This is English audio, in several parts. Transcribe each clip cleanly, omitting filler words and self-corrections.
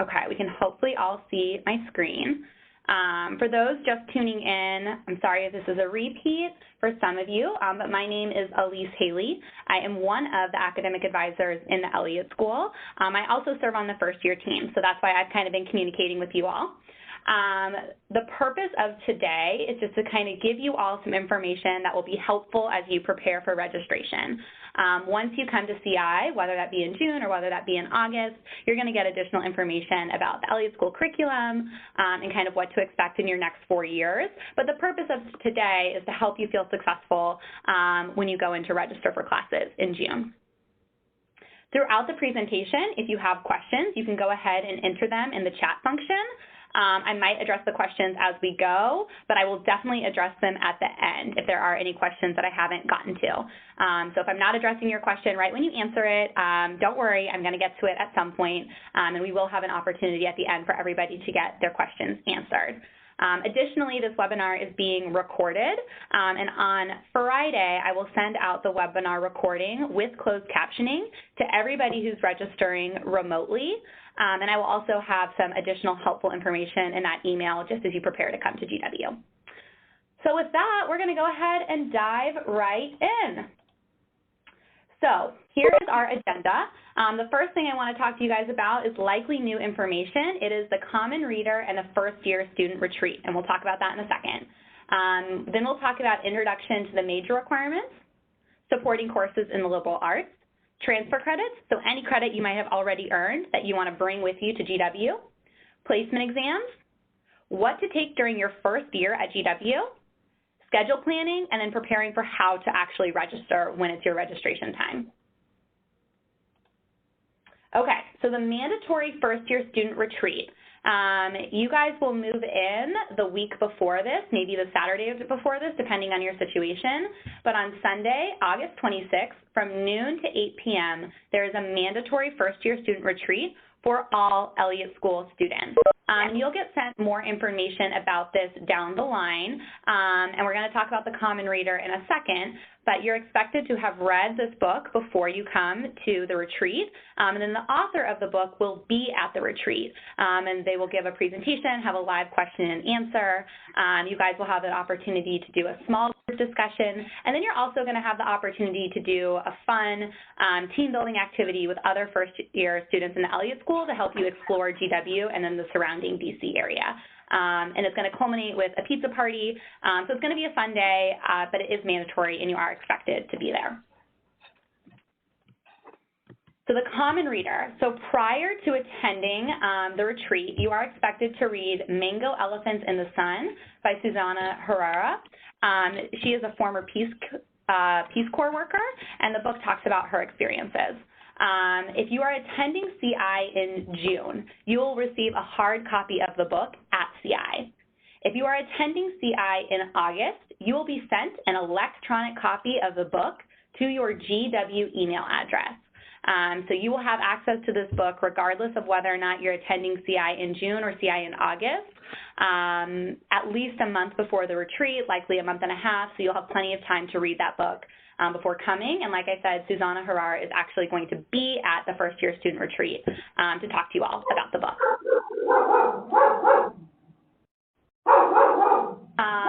Okay, we can hopefully all see my screen. For those just tuning in, I'm sorry if this is a repeat for some of you, but my name is Elise Haley. I am one of the academic advisors in the Elliott School. I also serve on the first-year team, so that's why I've kind of been communicating with you all. The purpose of today is just to kind of give you all some information that will be helpful as you prepare for registration. Once you come to CI, whether that be in June or whether that be in August, you're going to get additional information about the Elliott School curriculum and kind of what to expect in your next 4 years. But the purpose of today is to help you feel successful when you go in to register for classes in June. Throughout the presentation, if you have questions, you can go ahead and enter them in the chat function. I might address the questions as we go, but I will definitely address them at the end if there are any questions that I haven't gotten to. So if I'm not addressing your question right when you answer it, don't worry, I'm going to get to it at some point, and we will have an opportunity at the end for everybody to get their questions answered. Additionally, this webinar is being recorded, and on Friday, I will send out the webinar recording with closed captioning to everybody who's registering remotely. And I will also have some additional helpful information in that email just as you prepare to come to GW. So with that, we're going to go ahead and dive right in. So here is our agenda. The first thing I want to talk to you guys about is likely new information. It is the Common Reader and the first-year student retreat, and we'll talk about that in a second. Then we'll talk about introduction to the major requirements, supporting courses in the liberal arts, transfer credits, so any credit you might have already earned that you want to bring with you to GW, placement exams, what to take during your first year at GW, schedule planning, and then preparing for how to actually register when it's your registration time. Okay, so the mandatory first-year student retreat. You guys will move in the week before this, maybe the Saturday before this, depending on your situation. But on Sunday, August 26th, from noon to 8 p.m., there is a mandatory first-year student retreat for all Elliott School students. You'll get sent more information about this down the line, and we're going to talk about the Common Reader in a second, but you're expected to have read this book before you come to the retreat, and then the author of the book will be at the retreat, and they will give a presentation, have a live question and answer. You guys will have an opportunity to do a small group discussion, and then you're also going to have the opportunity to do a fun team building activity with other first-year students in the Elliott School to help you explore GW and then the surrounding DC area. And it's going to culminate with a pizza party. So it's going to be a fun day, but it is mandatory and you are expected to be there. So the Common Reader. So prior to attending the retreat, you are expected to read Mango Elephants in the Sun by Susanna Herrera. She is a former Peace Corps worker, and the book talks about her experiences. If you are attending CI in June, you will receive a hard copy of the book at CI. If you are attending CI in August, you will be sent an electronic copy of the book to your GW email address. So you will have access to this book regardless of whether or not you're attending CI in June or CI in August, at least a month before the retreat, likely a month and a half, so you'll have plenty of time to read that book before coming. And like I said, Susanna Herrera is actually going to be at the first-year student retreat to talk to you all about the book.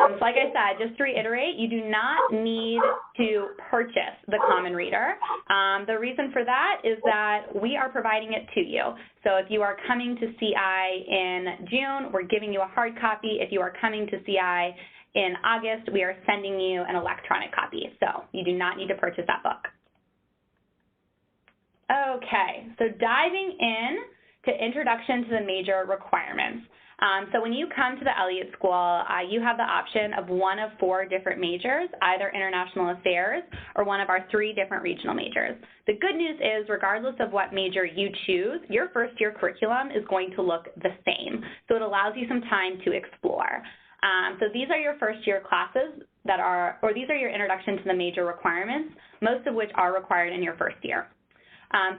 So like I said, just to reiterate, you do not need to purchase the Common Reader. The reason for that is that we are providing it to you. So if you are coming to CI in June, we're giving you a hard copy. If you are coming to CI in August, we are sending you an electronic copy. So you do not need to purchase that book. Okay, so diving in to Introduction to the Major Requirements. So when you come to the Elliott School, you have the option of one of 4 different majors, either International Affairs or one of our 3 different regional majors. The good news is, regardless of what major you choose, your first-year curriculum is going to look the same. So it allows you some time to explore. So these are your first-year classes that are, or these are your Introduction to the Major Requirements, most of which are required in your first year.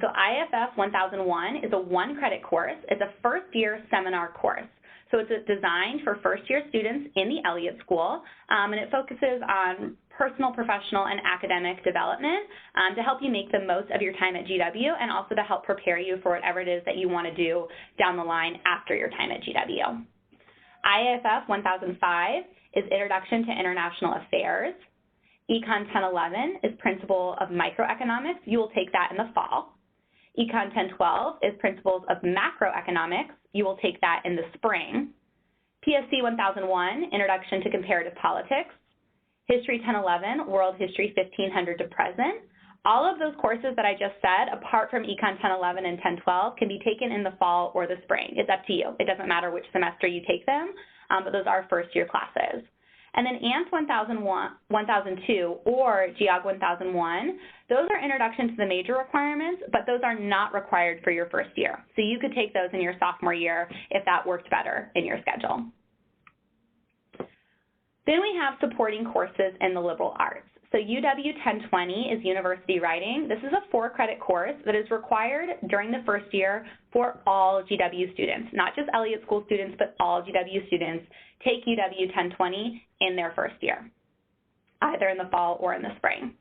So IFF 1001 is a 1-credit course. It's a first-year seminar course. So it's designed for first-year students in the Elliott School, and it focuses on personal, professional, and academic development to help you make the most of your time at GW and also to help prepare you for whatever it is that you want to do down the line after your time at GW. IAFF 1005 is Introduction to International Affairs. Econ 1011 is Principle of Microeconomics. You will take that in the fall. Econ 1012 is Principles of Macroeconomics. You will take that in the spring. PSC 1001, Introduction to Comparative Politics. History 1011, World History 1500 to Present. All of those courses that I just said, apart from Econ 1011 and 1012, can be taken in the fall or the spring. It's up to you. It doesn't matter which semester you take them, but those are first-year classes. And then ANTS 1002 or GEOG 1001, those are introduction to the major requirements, but those are not required for your first year. So you could take those in your sophomore year if that worked better in your schedule. Then we have supporting courses in the liberal arts. So UW 1020 is University Writing. This is a 4-credit course that is required during the first year for all GW students, not just Elliott School students, but all GW students take UW 1020 in their first year, either in the fall or in the spring.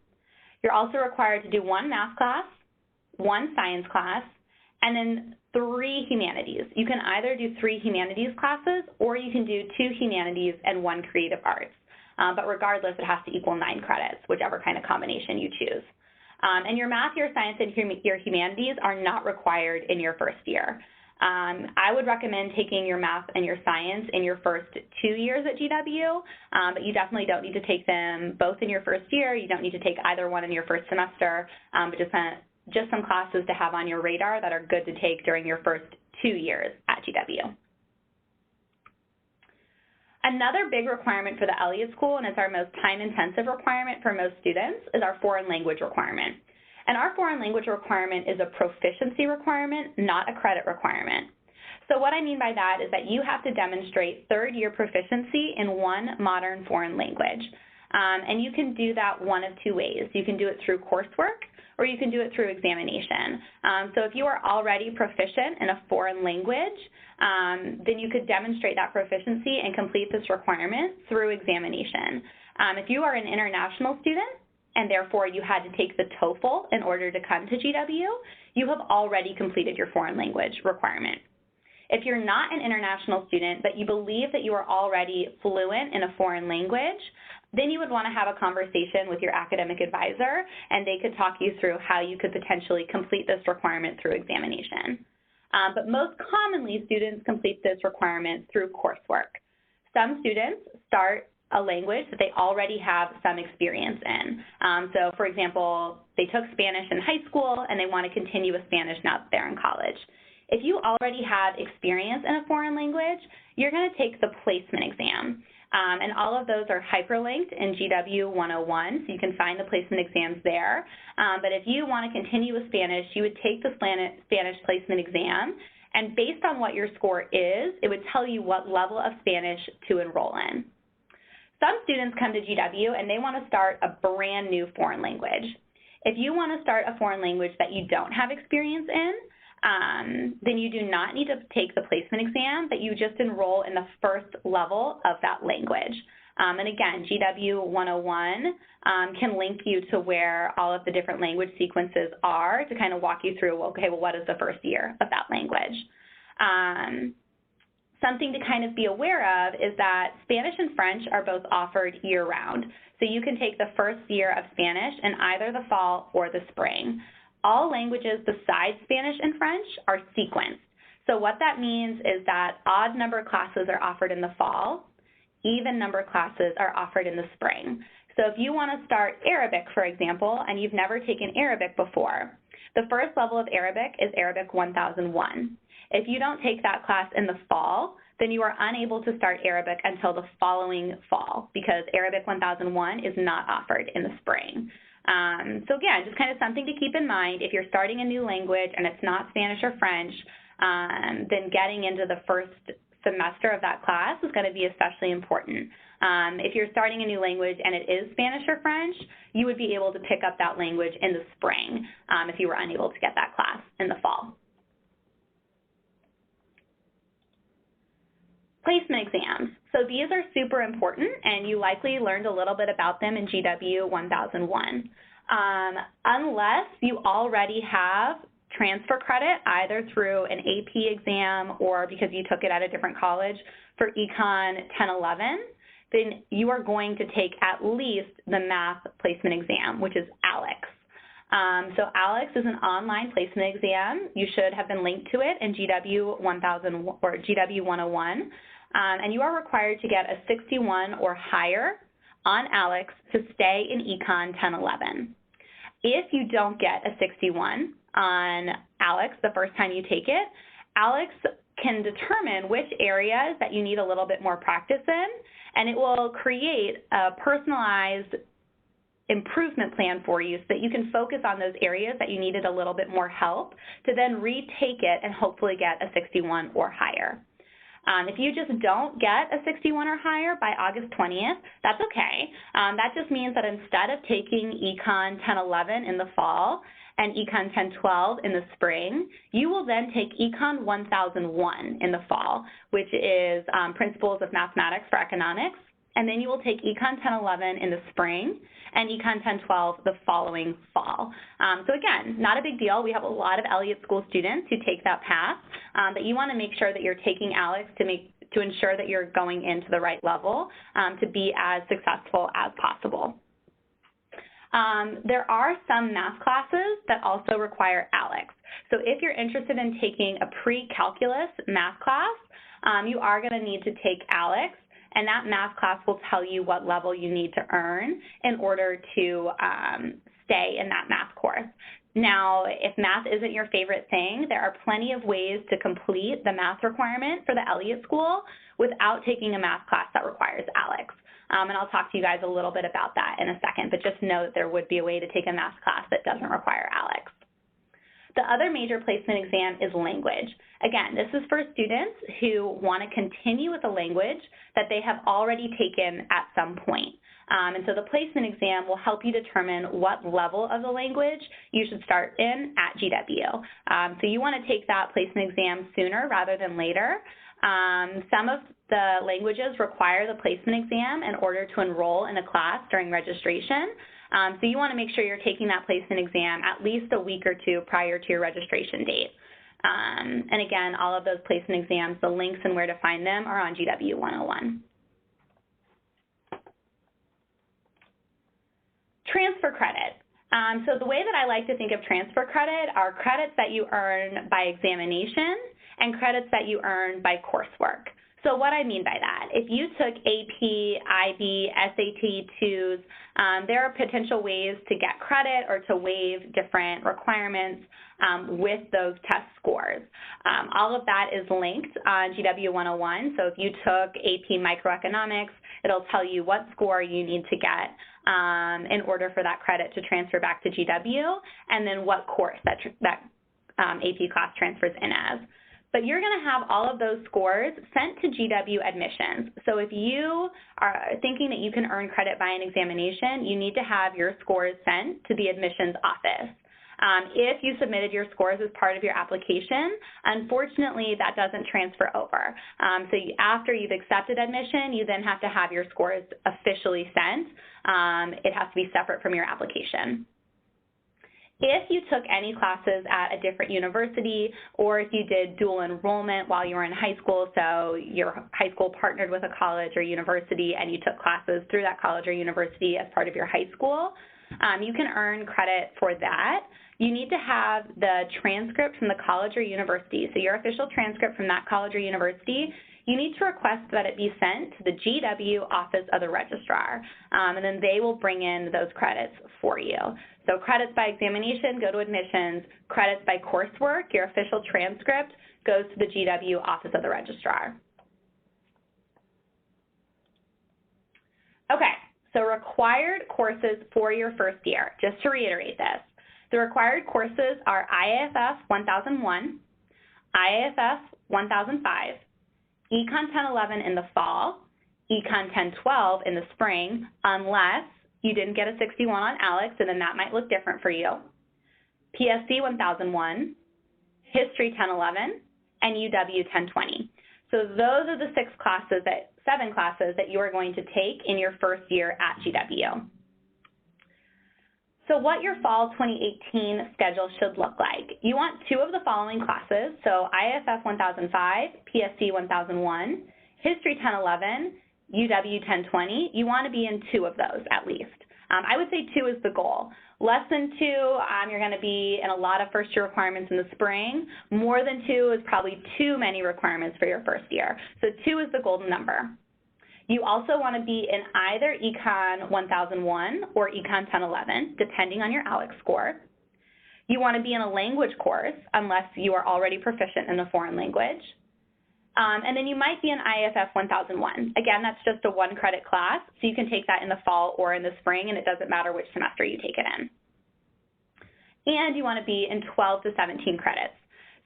You're also required to do 1 math class, 1 science class, and then 3 humanities. You can either do 3 humanities classes or you can do 2 humanities and 1 creative arts. But regardless, it has to equal 9 credits, whichever kind of combination you choose. And your math, your science, and your humanities are not required in your first year. I would recommend taking your math and your science in your first 2 years at GW, but you definitely don't need to take them both in your first year. You don't need to take either one in your first semester, but just some classes to have on your radar that are good to take during your first 2 years at GW. Another big requirement for the Elliott School, and it's our most time-intensive requirement for most students, is our foreign language requirement. And our foreign language requirement is a proficiency requirement, not a credit requirement. So what I mean by that is that you have to demonstrate third-year proficiency in 1 modern foreign language. And you can do that one of 2 ways. You can do it through coursework, or you can do it through examination. So if you are already proficient in a foreign language, then you could demonstrate that proficiency and complete this requirement through examination. If you are an international student, and therefore you had to take the TOEFL in order to come to GW, you have already completed your foreign language requirement. If you're not an international student, but you believe that you are already fluent in a foreign language, then you would want to have a conversation with your academic advisor, and they could talk you through how you could potentially complete this requirement through examination. But most commonly, students complete this requirement through coursework. Some students start a language that they already have some experience in. So, for example, they took Spanish in high school, and they want to continue with Spanish now that they're in college. If you already have experience in a foreign language, you're going to take the placement exam. And all of those are hyperlinked in GW 101, so you can find the placement exams there. But if you want to continue with Spanish, you would take the Spanish placement exam, and based on what your score is, it would tell you what level of Spanish to enroll in. Some students come to GW and they want to start a brand new foreign language. If you want to start a foreign language that you don't have experience in, then you do not need to take the placement exam, but you just enroll in the first level of that language. And again, GW 101 can link you to where all of the different language sequences are to kind of walk you through, okay, well, what is the first year of that language? Something to kind of be aware of is that Spanish and French are both offered year-round. So you can take the first year of Spanish in either the fall or the spring. All languages besides Spanish and French are sequenced. So what that means is that odd number classes are offered in the fall, even number classes are offered in the spring. So if you want to start Arabic, for example, and you've never taken Arabic before, the first level of Arabic is Arabic 1001. If you don't take that class in the fall, then you are unable to start Arabic until the following fall because Arabic 1001 is not offered in the spring. So again, just kind of something to keep in mind. If you're starting a new language and it's not Spanish or French, then getting into the first semester of that class is going to be especially important. If you're starting a new language and it is Spanish or French, you would be able to pick up that language in the spring if you were unable to get that class in the fall. Placement exams. So these are super important, and you likely learned a little bit about them in GW 1001. Unless you already have transfer credit, either through an AP exam or because you took it at a different college for Econ 1011, then you are going to take at least the math placement exam, which is ALEX. So ALEX is an online placement exam. You should have been linked to it in GW 1000 or GW 101. And you are required to get a 61 or higher on ALEX to stay in Econ 1011. If you don't get a 61 on ALEX the first time you take it, ALEX can determine which areas that you need a little bit more practice in, and it will create a personalized improvement plan for you so that you can focus on those areas that you needed a little bit more help to then retake it and hopefully get a 61 or higher. If you just don't get a 61 or higher by August 20th, that's okay. That just means that instead of taking Econ 1011 in the fall and Econ 1012 in the spring, you will then take Econ 1001 in the fall, which is Principles of Mathematics for Economics, and then you will take Econ 1011 in the spring and Econ 1012 the following fall. So again, not a big deal. We have a lot of Elliott School students who take that path, but you want to make sure that you're taking ALEX to ensure that you're going into the right level to be as successful as possible. There are some math classes that also require ALEX. So if you're interested in taking a pre-calculus math class, you are going to need to take ALEX, and that math class will tell you what level you need to earn in order to stay in that math course. Now, if math isn't your favorite thing, there are plenty of ways to complete the math requirement for the Elliott School without taking a math class that requires ALEX. And I'll talk to you guys a little bit about that in a second, but just know that there would be a way to take a math class that doesn't require ALEX. The other major placement exam is language. Again, this is for students who want to continue with a language that they have already taken at some point. And so the placement exam will help you determine what level of the language you should start in at GW. So you want to take that placement exam sooner rather than later. Some of the languages require the placement exam in order to enroll in a class during registration. So you want to make sure you're taking that placement exam at least a week or two prior to your registration date. And again, all of those placement exams, the links and where to find them are on GW 101. Transfer credit. So the way that I like to think of transfer credit are credits that you earn by examination and credits that you earn by coursework. So what I mean by that, if you took AP, IB, SAT, 2s, there are potential ways to get credit or to waive different requirements with those test scores. All of that is linked on GW 101. So if you took AP Microeconomics, it'll tell you what score you need to get in order for that credit to transfer back to GW, and then what course that AP class transfers in as. But you're going to have all of those scores sent to GW admissions. So if you are thinking that you can earn credit by an examination, you need to have your scores sent to the admissions office. If you submitted your scores as part of your application, unfortunately, that doesn't transfer over. So after you've accepted admission, you then have to have your scores officially sent. It has to be separate from your application. If you took any classes at a different university, or if you did dual enrollment while you were in high school, so your high school partnered with a college or university and you took classes through that college or university as part of your high school, you can earn credit for that. You need to have the transcript from the college or university, so your official transcript from that college or university. You need to request that it be sent to the GW Office of the Registrar, and then they will bring in those credits for you. So credits by examination go to admissions, credits by coursework, your official transcript goes to the GW Office of the Registrar. Okay, so required courses for your first year. Just to reiterate this, the required courses are IAFF 1001, IAFF 1005, Econ 1011 in the fall, Econ 1012 in the spring, unless you didn't get a 61 on ALEX, and then that might look different for you, PSC 1001, History 1011, and UW 1020. So So those are the seven classes that you are going to take in your first year at GW. So what your fall 2018 schedule should look like. You want 2 of the following classes, so IFF 1005, PSC 1001, History 1011, UW 1020. You want to be in 2 of those at least. I would say 2 is the goal. Less than 2, you're going to be in a lot of first year requirements in the spring. More than 2 is probably too many requirements for your first year. So 2 is the golden number. You also want to be in either Econ 1001 or Econ 1011, depending on your ALEC score. You want to be in a language course, unless you are already proficient in a foreign language. And then you might be in IFF 1001. Again, that's just a 1-credit class, so you can take that in the fall or in the spring, and it doesn't matter which semester you take it in. And you want to be in 12 to 17 credits.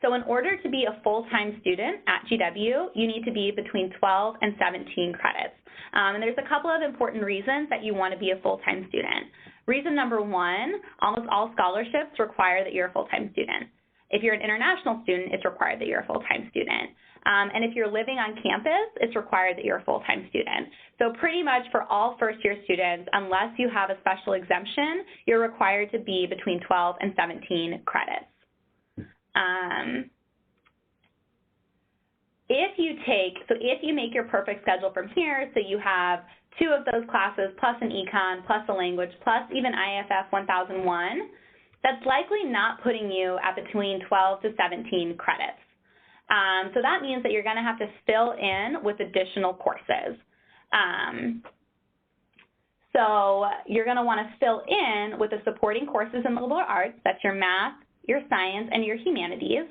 So in order to be a full-time student at GW, you need to be between 12 and 17 credits. And there's a couple of important reasons that you want to be a full-time student. Reason number 1, almost all scholarships require that you're a full-time student. If you're an international student, it's required that you're a full-time student. And if you're living on campus, it's required that you're a full-time student. So pretty much for all first-year students, unless you have a special exemption, you're required to be between 12 and 17 credits. If you make your perfect schedule from here, so you have 2 of those classes plus an econ, plus a language, plus even IFF 1001, that's likely not putting you at between 12 to 17 credits. So that means that you're going to have to fill in with additional courses. So you're going to want to fill in with the supporting courses in the liberal arts. That's your math, your science, and your humanities.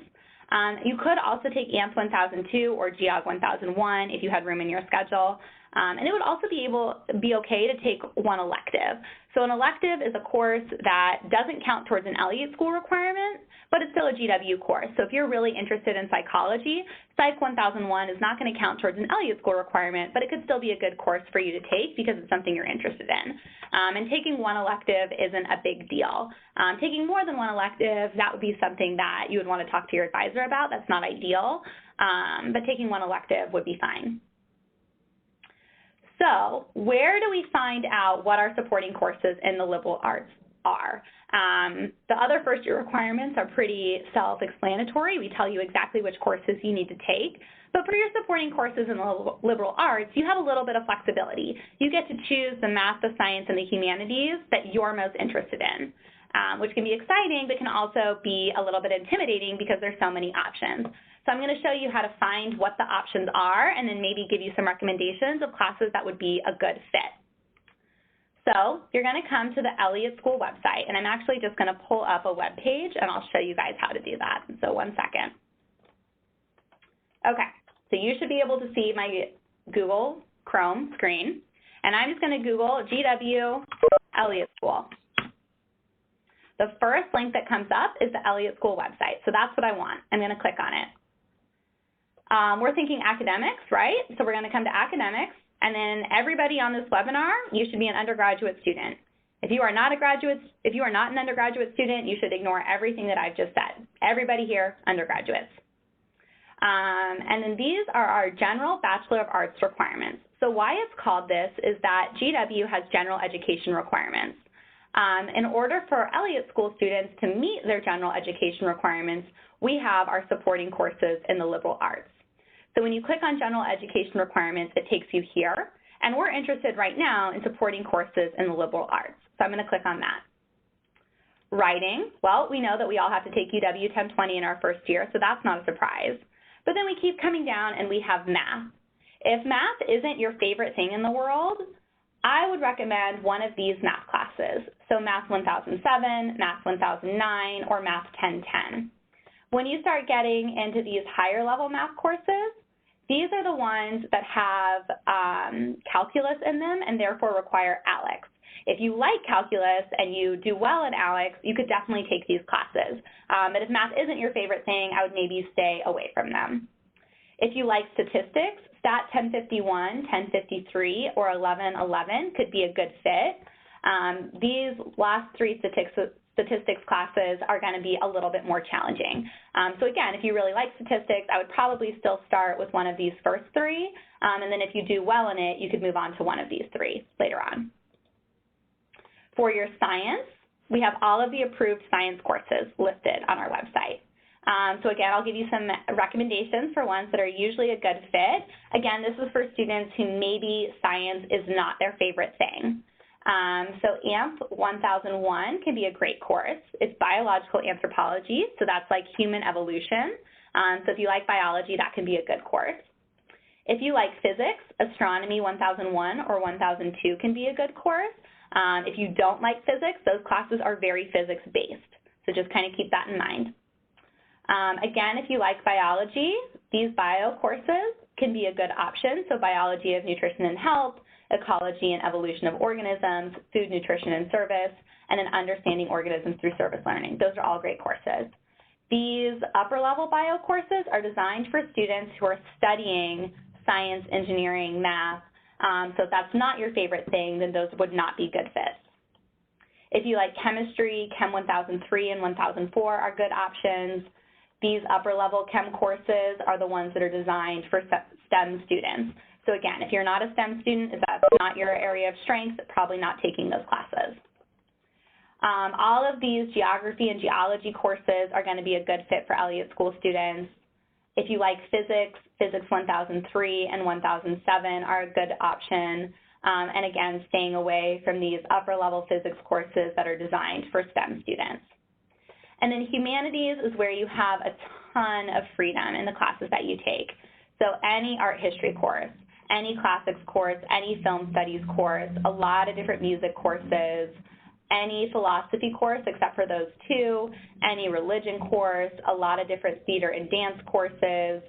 You could also take AMP 1002 or GEOG 1001 if you had room in your schedule. And it would also be okay to take one elective. So an elective is a course that doesn't count towards an Elliott School requirement, but it's still a GW course. So if you're really interested in psychology, Psych 1001 is not going to count towards an Elliott School requirement, but it could still be a good course for you to take because it's something you're interested in. And taking one elective isn't a big deal. Taking more than one elective, that would be something that you would want to talk to your advisor about. That's not ideal, but taking one elective would be fine. So where do we find out what our supporting courses in the liberal arts are? The other first-year requirements are pretty self-explanatory. We tell you exactly which courses you need to take. But for your supporting courses in the liberal arts, you have a little bit of flexibility. You get to choose the math, the science, and the humanities that you're most interested in, which can be exciting, but can also be a little bit intimidating because there's so many options. So I'm going to show you how to find what the options are and then maybe give you some recommendations of classes that would be a good fit. So you're going to come to the Elliott School website, and I'm actually just going to pull up a web page, and I'll show you guys how to do that. So 1 second. Okay, so you should be able to see my Google Chrome screen, and I'm just going to Google GW Elliott School. The first link that comes up is the Elliott School website, so that's what I want. I'm going to click on it. We're thinking academics, right? So we're going to come to academics, and then everybody on this webinar, you should be an undergraduate student. If you are not an undergraduate student, you should ignore everything that I've just said. Everybody here, undergraduates. And then these are our general Bachelor of Arts requirements. So why it's called this is that GW has general education requirements. In order for Elliott School students to meet their general education requirements, we have our supporting courses in the liberal arts. So when you click on general education requirements, it takes you here, and we're interested right now in supporting courses in the liberal arts. So I'm going to click on that. Writing, well, we know that we all have to take UW 1020 in our first year, so that's not a surprise. But then we keep coming down and we have math. If math isn't your favorite thing in the world, I would recommend one of these math classes. So Math 1007, Math 1009, or Math 1010. When you start getting into these higher level math courses, these are the ones that have calculus in them and therefore require ALEX. If you like calculus and you do well in ALEX, you could definitely take these classes. But if math isn't your favorite thing, I would maybe stay away from them. If you like statistics, Stat 1051, 1053, or 1111 could be a good fit. These last 3 statistics classes are going to be a little bit more challenging. So again, if you really like statistics, I would probably still start with one of these first three, and then if you do well in it, you could move on to one of these three later on. For your science, we have all of the approved science courses listed on our website. So again, I'll give you some recommendations for ones that are usually a good fit. Again, this is for students who maybe science is not their favorite thing. So AMP 1001 can be a great course. It's biological anthropology, so that's like human evolution. So if you like biology, that can be a good course. If you like physics, astronomy 1001 or 1002 can be a good course. If you don't like physics, those classes are very physics-based, so just kind of keep that in mind. Again, if you like biology, these bio courses can be a good option. So biology of nutrition and health, ecology and evolution of organisms, food, nutrition, and service, and then understanding organisms through service learning. Those are all great courses. These upper-level bio courses are designed for students who are studying science, engineering, math. So if that's not your favorite thing, then those would not be good fits. If you like chemistry, Chem 1003 and 1004 are good options. These upper-level chem courses are the ones that are designed for STEM students. So again, if you're not a STEM student, if that's not your area of strength, probably not taking those classes. All of these geography and geology courses are going to be a good fit for Elliott School students. If you like physics, Physics 1003 and 1007 are a good option. And again, staying away from these upper-level physics courses that are designed for STEM students. And then humanities is where you have a ton of freedom in the classes that you take. So any art history course, any classics course, any film studies course, a lot of different music courses, any philosophy course except for those two, any religion course, a lot of different theater and dance courses.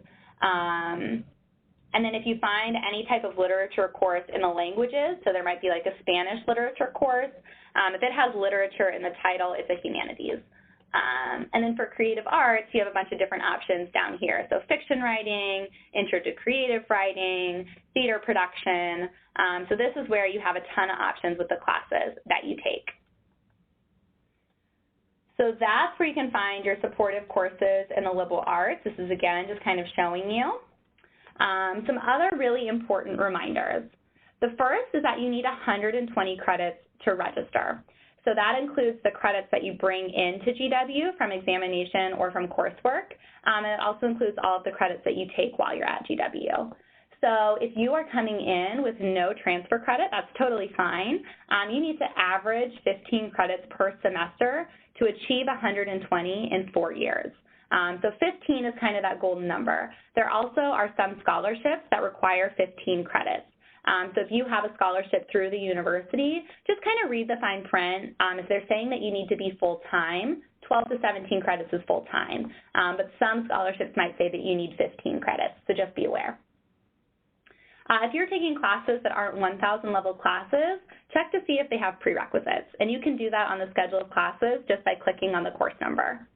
And then if you find any type of literature course in the languages, so there might be like a Spanish literature course, if it has literature in the title, it's a humanities. And then for creative arts, you have a bunch of different options down here. So fiction writing, intro to creative writing, theater production. So this is where you have a ton of options with the classes that you take. So that's where you can find your supportive courses in the liberal arts. This is, again, just kind of showing you. Some other really important reminders. The first is that you need 120 credits to register. So that includes the credits that you bring into GW from examination or from coursework. And it also includes all of the credits that you take while you're at GW. So if you are coming in with no transfer credit, that's totally fine. You need to average 15 credits per semester to achieve 120 in 4 years. So 15 is kind of that golden number. There also are some scholarships that require 15 credits. So if you have a scholarship through the university, just kind of read the fine print. If they're saying that you need to be full-time, 12 to 17 credits is full-time. But some scholarships might say that you need 15 credits, so just be aware. If you're taking classes that aren't 1,000 level classes, check to see if they have prerequisites. And you can do that on the schedule of classes just by clicking on the course number.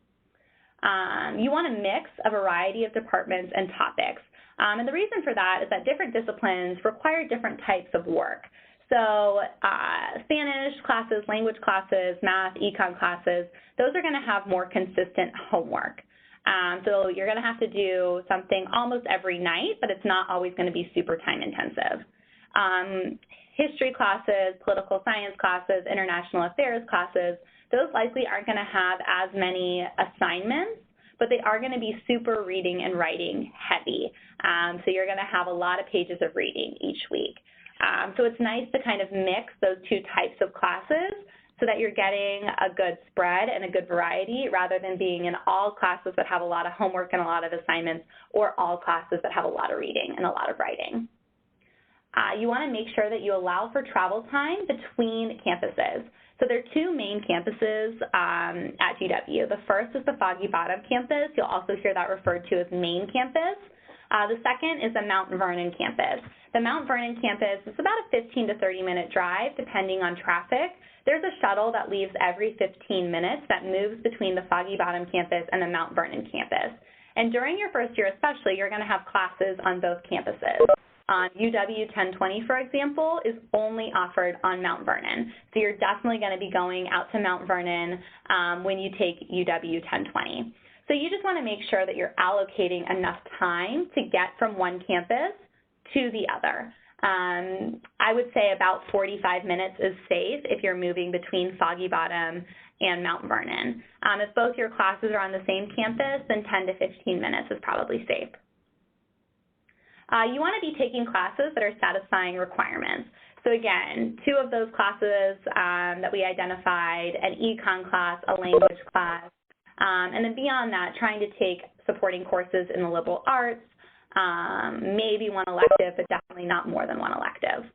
You want to mix a variety of departments and topics. And the reason for that is that different disciplines require different types of work. So Spanish classes, language classes, math, econ classes, those are going to have more consistent homework. So you're going to have to do something almost every night, but it's not always going to be super time intensive. History classes, political science classes, international affairs classes, those likely aren't going to have as many assignments, but they are going to be super reading and writing heavy. So you're going to have a lot of pages of reading each week. So it's nice to kind of mix those two types of classes so that you're getting a good spread and a good variety rather than being in all classes that have a lot of homework and a lot of assignments or all classes that have a lot of reading and a lot of writing. You want to make sure that you allow for travel time between campuses. So there are two main campuses at GW. The first is the Foggy Bottom campus. You'll also hear that referred to as main campus. The second is the Mount Vernon campus. The Mount Vernon campus is about a 15 to 30-minute drive, depending on traffic. There's a shuttle that leaves every 15 minutes that moves between the Foggy Bottom campus and the Mount Vernon campus. And during your first year especially, you're going to have classes on both campuses. UW 1020, for example, is only offered on Mount Vernon. So you're definitely going to be going out to Mount Vernon when you take UW 1020. So you just want to make sure that you're allocating enough time to get from one campus to the other. I would say about 45 minutes is safe if you're moving between Foggy Bottom and Mount Vernon. If both your classes are on the same campus, then 10 to 15 minutes is probably safe. You want to be taking classes that are satisfying requirements. So again, 2 of those classes that we identified, an econ class, a language class, and then beyond that, trying to take supporting courses in the liberal arts, maybe one elective, but definitely not more than one elective.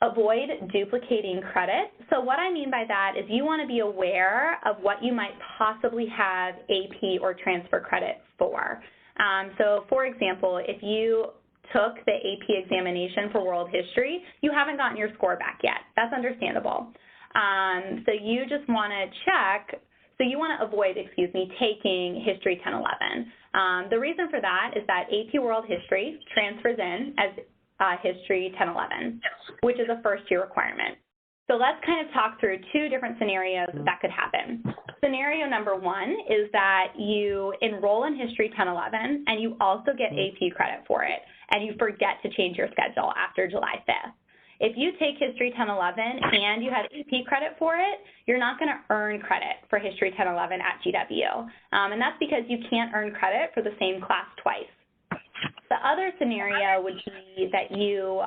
Avoid duplicating credit. So what I mean by that is you want to be aware of what you might possibly have AP or transfer credit for. So for example, if you took the AP examination for world history, you haven't gotten your score back yet. That's understandable. So you just want to check, so you want to avoid, taking History 1011. The reason for that is that AP World History transfers in as History 1011, which is a first-year requirement. So let's kind of talk through 2 different scenarios that could happen. Scenario number 1 is that you enroll in History 1011 and you also get AP credit for it, and you forget to change your schedule after July 5th. If you take History 1011 and you have AP credit for it, you're not going to earn credit for History 1011 at GW. And that's because you can't earn credit for the same class twice. The other scenario would be that you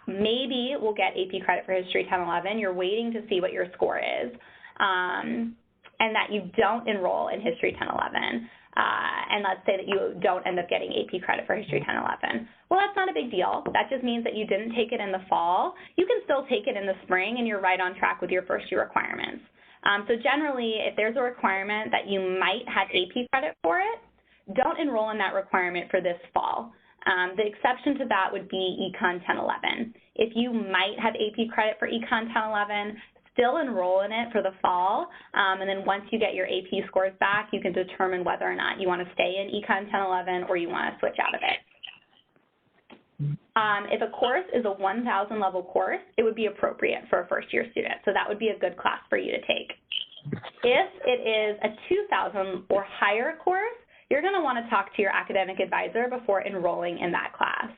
maybe will get AP credit for History 1011. You're waiting to see what your score is, and that you don't enroll in History 1011. And let's say that you don't end up getting AP credit for History 1011. Well, that's not a big deal. That just means that you didn't take it in the fall. You can still take it in the spring, and you're right on track with your first-year requirements. So generally, if there's a requirement that you might have AP credit for it, don't enroll in that requirement for this fall. The exception to that would be Econ 1011. If you might have AP credit for Econ 1011, still enroll in it for the fall, and then once you get your AP scores back, you can determine whether or not you want to stay in Econ 1011 or you want to switch out of it. If a course is a 1,000 level course, it would be appropriate for a first-year student, so that would be a good class for you to take. If it is a 2,000 or higher course, you're going to want to talk to your academic advisor before enrolling in that class.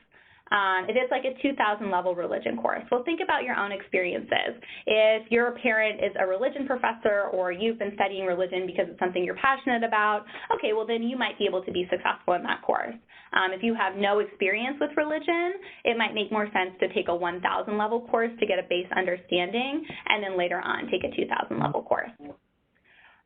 If it's like a 2,000 level religion course, well, think about your own experiences. If your parent is a religion professor or you've been studying religion because it's something you're passionate about, okay, well, then you might be able to be successful in that course. If you have no experience with religion, it might make more sense to take a 1,000 level course to get a base understanding and then later on take a 2,000 level course.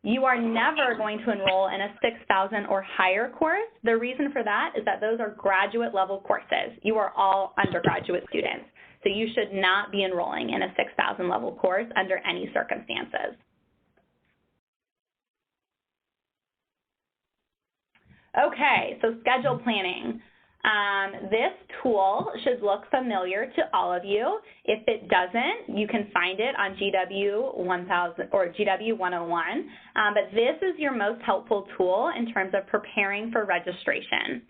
You are never going to enroll in a 6,000 or higher course. The reason for that is that those are graduate level courses. You are all undergraduate students, so you should not be enrolling in a 6,000 level course under any circumstances. Okay, so schedule planning. This tool should look familiar to all of you. If it doesn't, you can find it on GW 1000 or GW 101. But this is your most helpful tool in terms of preparing for registration.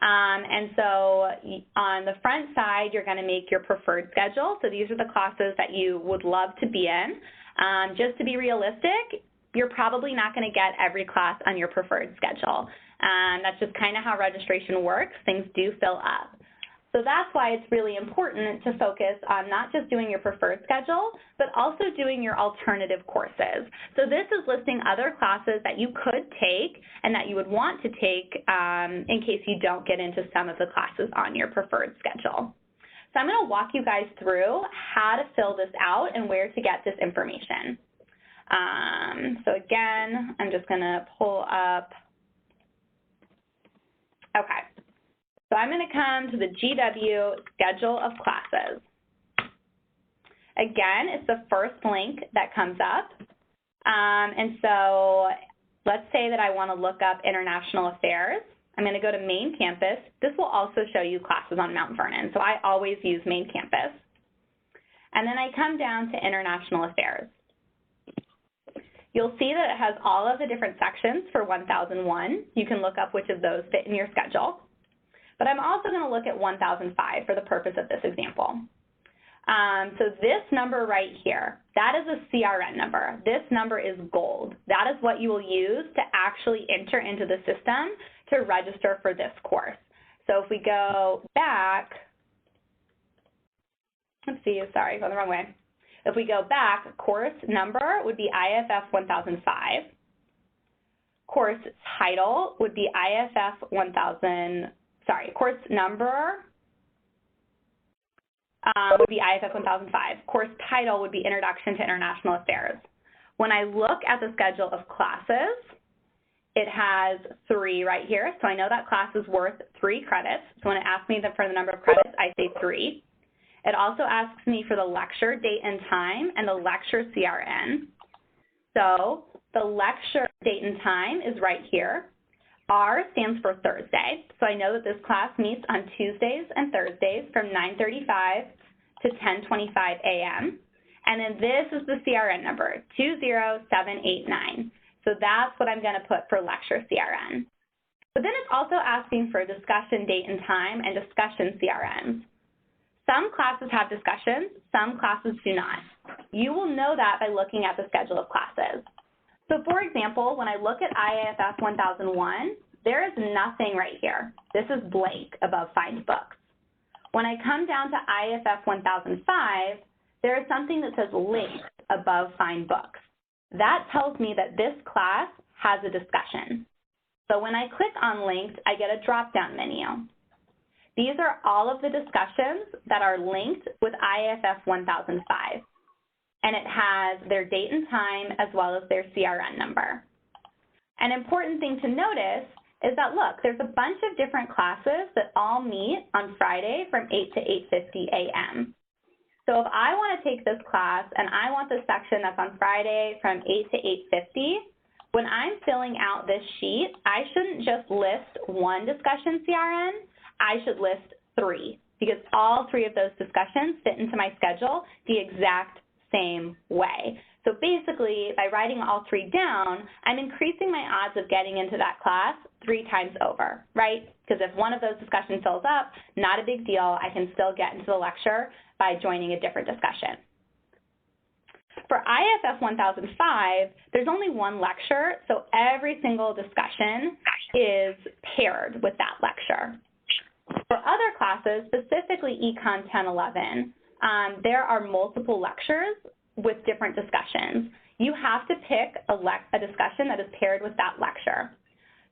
And so on the front side, you're going to make your preferred schedule. So these are the classes that you would love to be in. Just to be realistic, you're probably not going to get every class on your preferred schedule. That's just kind of how registration works. Things do fill up. So that's why it's really important to focus on not just doing your preferred schedule, but also doing your alternative courses. So this is listing other classes that you could take and that you would want to take in case you don't get into some of the classes on your preferred schedule. So I'm going to walk you guys through how to fill this out and where to get this information. So again, I'm just going to pull up. Okay, so I'm going to come to the GW schedule of classes. Again, it's the first link that comes up. And so let's say that I want to look up international affairs. I'm going to go to main campus. This will also show you classes on Mount Vernon, so I always use main campus. And then I come down to international affairs. You'll see that it has all of the different sections for 1001. You can look up which of those fit in your schedule. but I'm also going to look at 1005 for the purpose of this example. So this number right here, that is a CRN number. This number is gold. That is what you will use to actually enter into the system to register for this course. So if we go back, let's see, sorry, going the wrong way. If we go back, course number would be IFF 1005. Course title would be IFF 1000, sorry, course number would be IFF 1005. Course title would be Introduction to International Affairs. When I look at the schedule of classes, it has 3 right here, so I know that class is worth 3 credits. So when it asks me for the number of credits, I say 3. It also asks me for the lecture date and time and the lecture CRN. So the lecture date and time is right here. R stands for Thursday, so I know that this class meets on Tuesdays and Thursdays from 9:35 to 10:25 a.m. And then this is the CRN number, 20789. So that's what I'm going to put for lecture CRN. But then it's also asking for discussion date and time and discussion CRNs. Some classes have discussions, some classes do not. You will know that by looking at the schedule of classes. So for example, when I look at IFF 1001, there is nothing right here. This is blank above Find Books. When I come down to IFF 1005, there is something that says Links above Find Books. That tells me that this class has a discussion. So when I click on Links, I get a drop-down menu. These are all of the discussions that are linked with IFF 1005. And it has their date and time as well as their CRN number. An important thing to notice is that, look, there's a bunch of different classes that all meet on Friday from 8 to 8:50 a.m. So if I want to take this class and I want the section that's on Friday from 8 to 8:50, when I'm filling out this sheet, I shouldn't just list one discussion CRN, I should list 3, because all 3 of those discussions fit into my schedule the exact same way. So basically, by writing all 3 down, I'm increasing my odds of getting into that class 3 times over, right? Because if one of those discussions fills up, not a big deal. I can still get into the lecture by joining a different discussion. For IFF 1005, there's only 1 lecture, so every single discussion is paired with that lecture. For other classes, specifically Econ 1011, there are multiple lectures with different discussions. You have to pick a discussion that is paired with that lecture.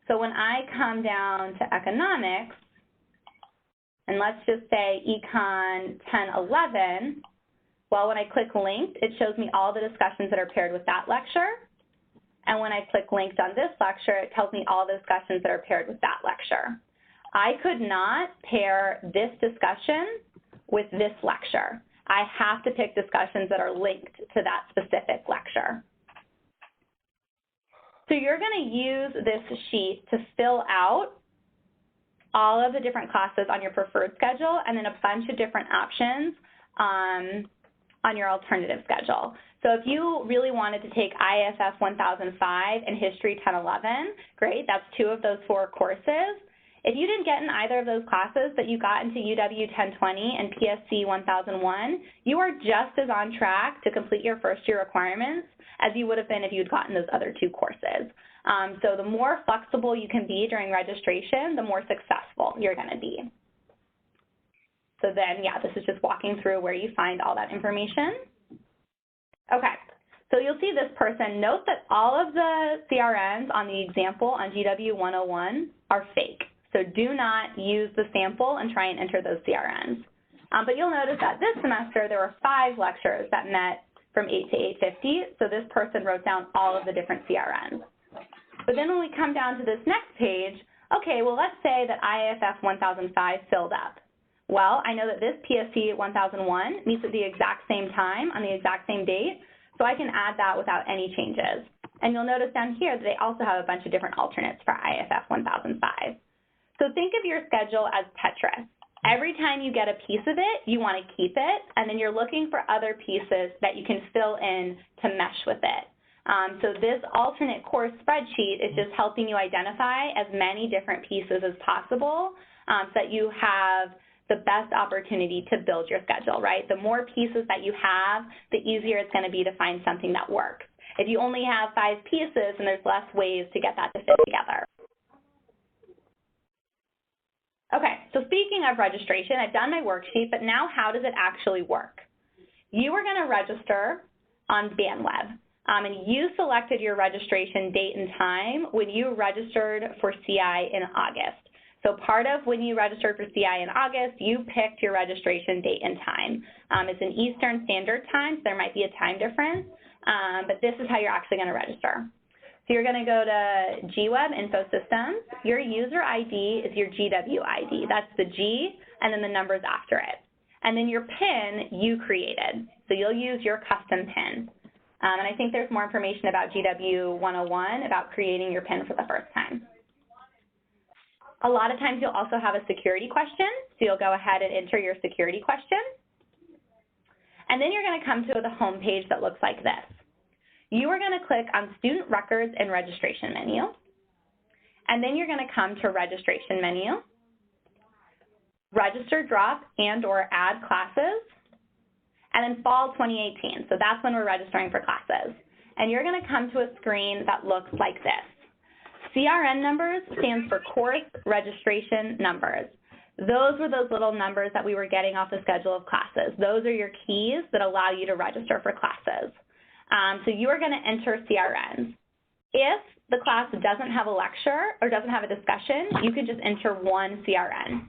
So when I come down to economics, and let's just say Econ 1011, well, when I click linked, it shows me all the discussions that are paired with that lecture. And when I click linked on this lecture, it tells me all the discussions that are paired with that lecture. I could not pair this discussion with this lecture. I have to pick discussions that are linked to that specific lecture. So you're going to use this sheet to fill out all of the different classes on your preferred schedule and then a bunch of different options on your alternative schedule. So if you really wanted to take IFF 1005 and History 1011, great, that's 2 of those 4 courses. If you didn't get in either of those classes, but you got into UW 1020 and PSC 1001, you are just as on track to complete your first-year requirements as you would have been if you had gotten those other 2 courses. So the more flexible you can be during registration, the more successful you're going to be. So then, yeah, this is just walking through where you find all that information. Okay, so you'll see this person. Note that all of the CRNs on the example on GW 101 are fake. So do not use the sample and try and enter those CRNs. But you'll notice that this semester there were 5 lectures that met from 8 to 8:50, so this person wrote down all of the different CRNs. But then when we come down to this next page, okay, well, let's say that IFF 1005 filled up. Well, I know that this PSC 1001 meets at the exact same time on the exact same date, so I can add that without any changes. And you'll notice down here that they also have a bunch of different alternates for IFF 1005. So think of your schedule as Tetris. Every time you get a piece of it, you want to keep it, and then you're looking for other pieces that you can fill in to mesh with it. So this alternate course spreadsheet is just helping you identify as many different pieces as possible so that you have the best opportunity to build your schedule, right? The more pieces that you have, the easier it's going to be to find something that works. If you only have 5 pieces, then there's less ways to get that to fit together. Okay, so speaking of registration, I've done my worksheet, but now how does it actually work? You are going to register on BandWeb, and you selected your registration date and time when you registered for CI in August. So part of when you registered for CI in August, you picked your registration date and time. It's an Eastern Standard Time, so there might be a time difference, but this is how you're actually going to register. So you're going to go to GWeb Info Systems. Your user ID is your GW ID. That's the G and then the numbers after it. And then your PIN you created. So you'll use your custom PIN. And I think there's more information about GW 101 about creating your PIN for the first time. A lot of times you'll also have a security question, so you'll go ahead and enter your security question. And then you're going to come to the home page that looks like this. You are going to click on Student Records and Registration menu. And then you're going to come to Registration menu, Register, Drop, and/or Add Classes, and then Fall 2018. So that's when we're registering for classes. And you're going to come to a screen that looks like this. CRN numbers stands for Course Registration Numbers. Those were those little numbers that we were getting off the schedule of classes. Those are your keys that allow you to register for classes. So you are going to enter CRNs. If the class doesn't have a lecture or doesn't have a discussion, you can just enter one CRN.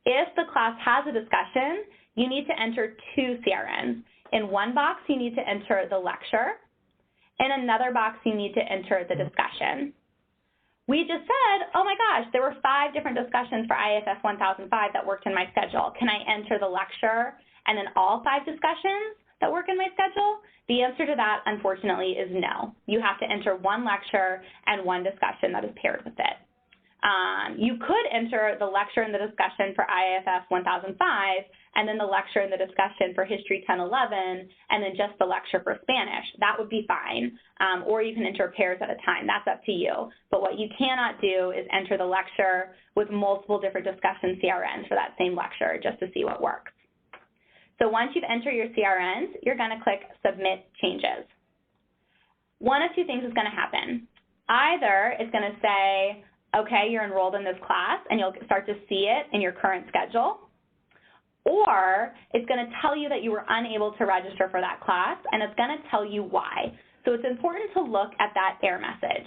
If the class has a discussion, you need to enter 2 CRNs. In one box, you need to enter the lecture. In another box, you need to enter the discussion. We just said, oh my gosh, there were 5 different discussions for IFF 1005 that worked in my schedule. Can I enter the lecture and then all 5 discussions that work in my schedule? The answer to that, unfortunately, is no. You have to enter 1 lecture and 1 discussion that is paired with it. You could enter the lecture and the discussion for IFF 1005, and then the lecture and the discussion for History 1011, and then just the lecture for Spanish. That would be fine. Or you can enter pairs at a time. That's up to you. But what you cannot do is enter the lecture with multiple different discussion CRNs for that same lecture just to see what works. So once you've entered your CRNs, you're going to click Submit Changes. One of 2 things is going to happen. Either it's going to say, okay, you're enrolled in this class, and you'll start to see it in your current schedule, or it's going to tell you that you were unable to register for that class, and it's going to tell you why. So it's important to look at that error message.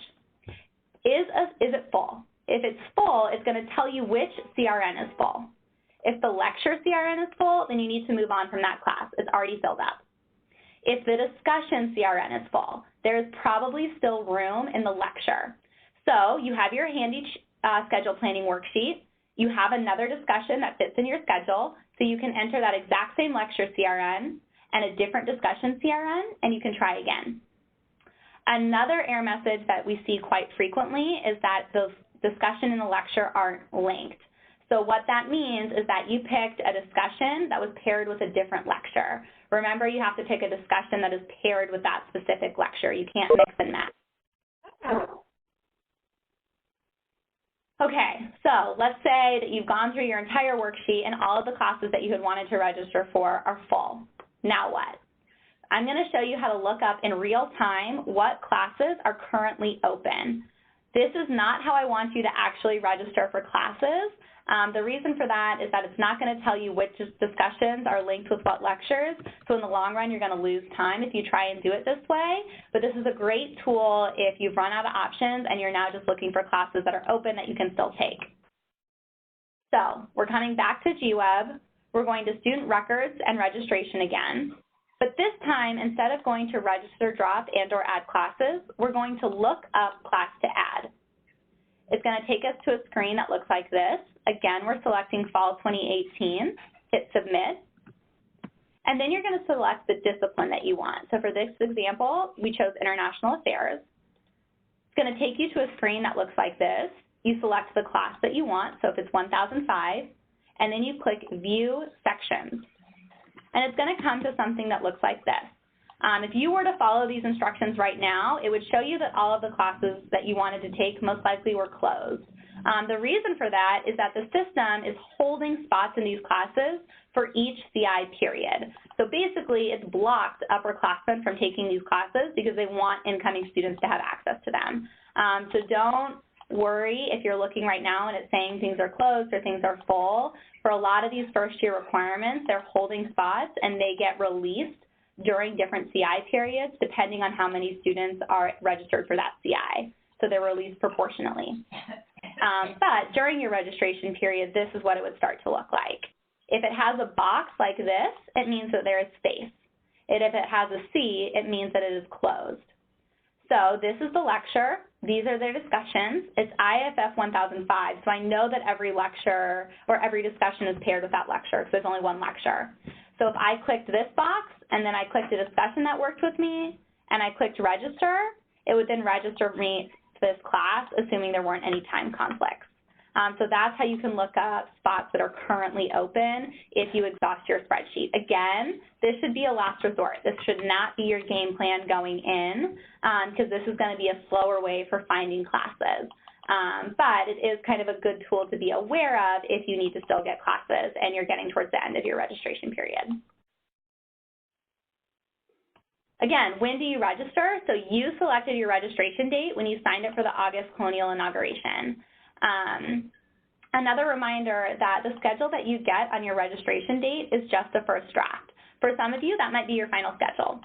Is it full? If it's full, it's going to tell you which CRN is full. If the lecture CRN is full, then you need to move on from that class. It's already filled up. If the discussion CRN is full, there is probably still room in the lecture. So you have your handy schedule planning worksheet. You have another discussion that fits in your schedule, so you can enter that exact same lecture CRN and a different discussion CRN, and you can try again. Another error message that we see quite frequently is that the discussion and the lecture aren't linked. So what that means is that you picked a discussion that was paired with a different lecture. Remember, you have to pick a discussion that is paired with that specific lecture. You can't mix and match. Okay, so let's say that you've gone through your entire worksheet and all of the classes that you had wanted to register for are full. Now what? I'm going to show you how to look up in real time what classes are currently open. This is not how I want you to actually register for classes. The reason for that is that it's not going to tell you which discussions are linked with what lectures, so in the long run you're going to lose time if you try and do it this way, but this is a great tool if you've run out of options and you're now just looking for classes that are open that you can still take. So we're coming back to GWeb, we're going to Student Records and Registration again, but this time instead of going to Register, Drop, and/or Add Classes, we're going to look up Class to Add. It's going to take us to a screen that looks like this. Again, we're selecting Fall 2018, hit Submit, and then you're going to select the discipline that you want. So for this example, we chose International Affairs. It's going to take you to a screen that looks like this. You select the class that you want, so if it's 1005, and then you click View Sections. And it's going to come to something that looks like this. If you were to follow these instructions right now, it would show you that all of the classes that you wanted to take most likely were closed. The reason for that is that the system is holding spots in these classes for each CI period. So basically, it's blocked upperclassmen from taking these classes because they want incoming students to have access to them. So don't worry if you're looking right now and it's saying things are closed or things are full. For a lot of these first-year requirements, they're holding spots and they get released during different CI periods depending on how many students are registered for that CI. So they're released proportionally. But during your registration period, this is what it would start to look like. If it has a box like this, it means that there is space. And if it has a C, it means that it is closed. So this is the lecture. These are their discussions. It's IFF 1005, so I know that every lecture or every discussion is paired with that lecture because there's only one lecture. So if I clicked this box and then I clicked a discussion that worked with me and I clicked register, it would then register me to this class, assuming there weren't any time conflicts. So that's how you can look up spots that are currently open if you exhaust your spreadsheet. Again, this should be a last resort. This should not be your game plan going in because this is going to be a slower way for finding classes. But it is kind of a good tool to be aware of if you need to still get classes and you're getting towards the end of your registration period. Again, when do you register? So you selected your registration date when you signed up for the August Colonial inauguration. Another reminder that the schedule that you get on your registration date is just the first draft. For some of you, that might be your final schedule.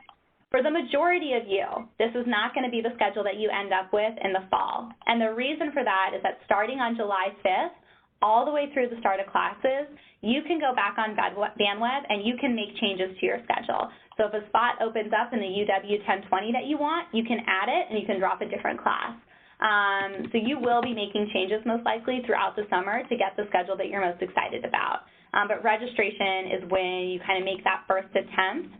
For the majority of you, this is not going to be the schedule that you end up with in the fall. And the reason for that is that starting on July 5th, all the way through the start of classes, you can go back on BandWeb and you can make changes to your schedule. So if a spot opens up in the UW 1020 that you want, you can add it and you can drop a different class. So you will be making changes most likely throughout the summer to get the schedule that you're most excited about. But registration is when you kind of make that first attempt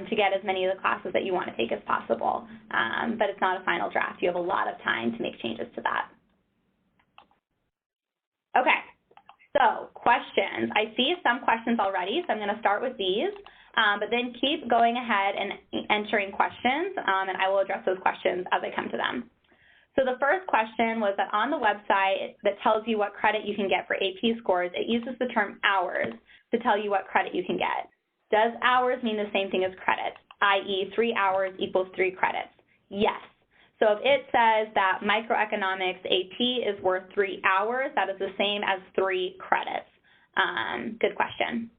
to get as many of the classes that you want to take as possible. But it's not a final draft. You have a lot of time to make changes to that. Okay, so questions. I see some questions already, so I'm going to start with these. But then keep going ahead and entering questions, and I will address those questions as I come to them. So the first question was that on the website that tells you what credit you can get for AP scores, it uses the term hours to tell you what credit you can get. Does hours mean the same thing as credits, i.e. 3 hours equals 3 credits? Yes. So if it says that microeconomics AP is worth 3 hours, that is the same as 3 credits. Good question.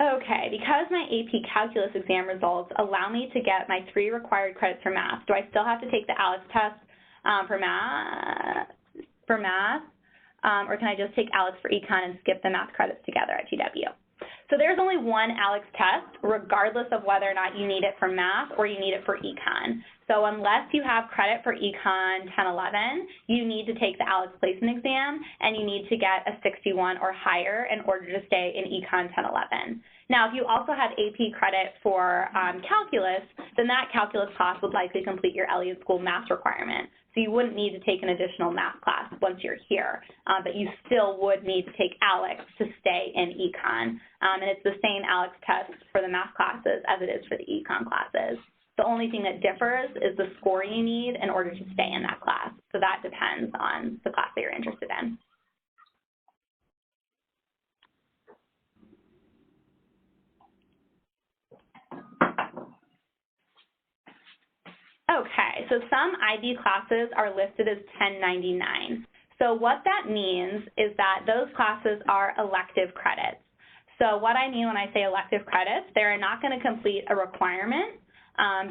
Okay, because my AP Calculus exam results allow me to get my 3 required credits for math, do I still have to take the ALEKS test for math, or can I just take ALEKS for econ and skip the math credits together at GW? So there's only one ALEKS test, regardless of whether or not you need it for math or you need it for econ. So unless you have credit for econ 1011, you need to take the ALEKS placement exam, and you need to get a 61 or higher in order to stay in econ 1011. Now, if you also have AP credit for calculus, then that calculus class would likely complete your Elliott School math requirement. So you wouldn't need to take an additional math class once you're here, but you still would need to take ALEKS to stay in econ. And it's the same ALEKS test for the math classes as it is for the econ classes. The only thing that differs is the score you need in order to stay in that class. So that depends on the class that you're interested in. Okay, so some IB classes are listed as 1099. So what that means is that those classes are elective credits. So what I mean when I say elective credits, they're not going to complete a requirement.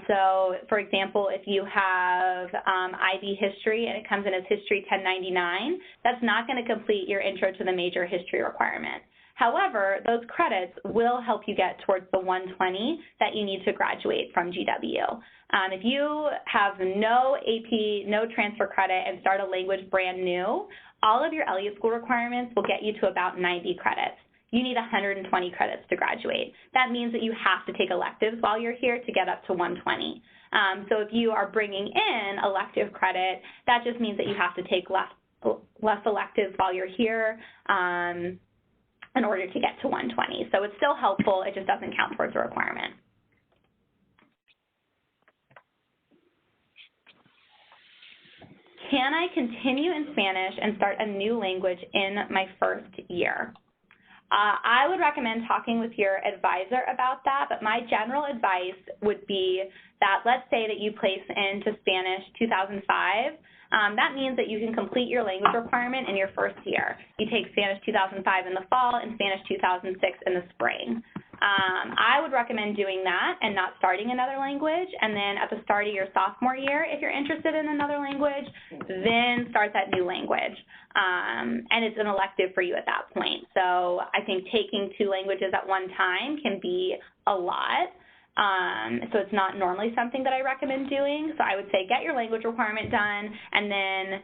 So for example, if you have IB history and it comes in as history 1099, that's not going to complete your intro to the major history requirement. However, those credits will help you get towards the 120 that you need to graduate from GW. If you have no AP, no transfer credit, and start a language brand new, all of your Elliott School requirements will get you to about 90 credits. You need 120 credits to graduate. That means that you have to take electives while you're here to get up to 120. So if you are bringing in elective credit, that just means that you have to take less electives while you're here. in order to get to 120. So it's still helpful, it just doesn't count towards a requirement. Can I continue in Spanish and start a new language in my first year? I would recommend talking with your advisor about that, but my general advice would be that let's say that you place into Spanish 2005. That means that you can complete your language requirement in your first year. You take Spanish 2005 in the fall and Spanish 2006 in the spring. I would recommend doing that and not starting another language, and then at the start of your sophomore year, if you're interested in another language, then start that new language. And it's an elective for you at that point. So I think taking 2 languages at one time can be a lot. So it's not normally something that I recommend doing. So I would say get your language requirement done, and then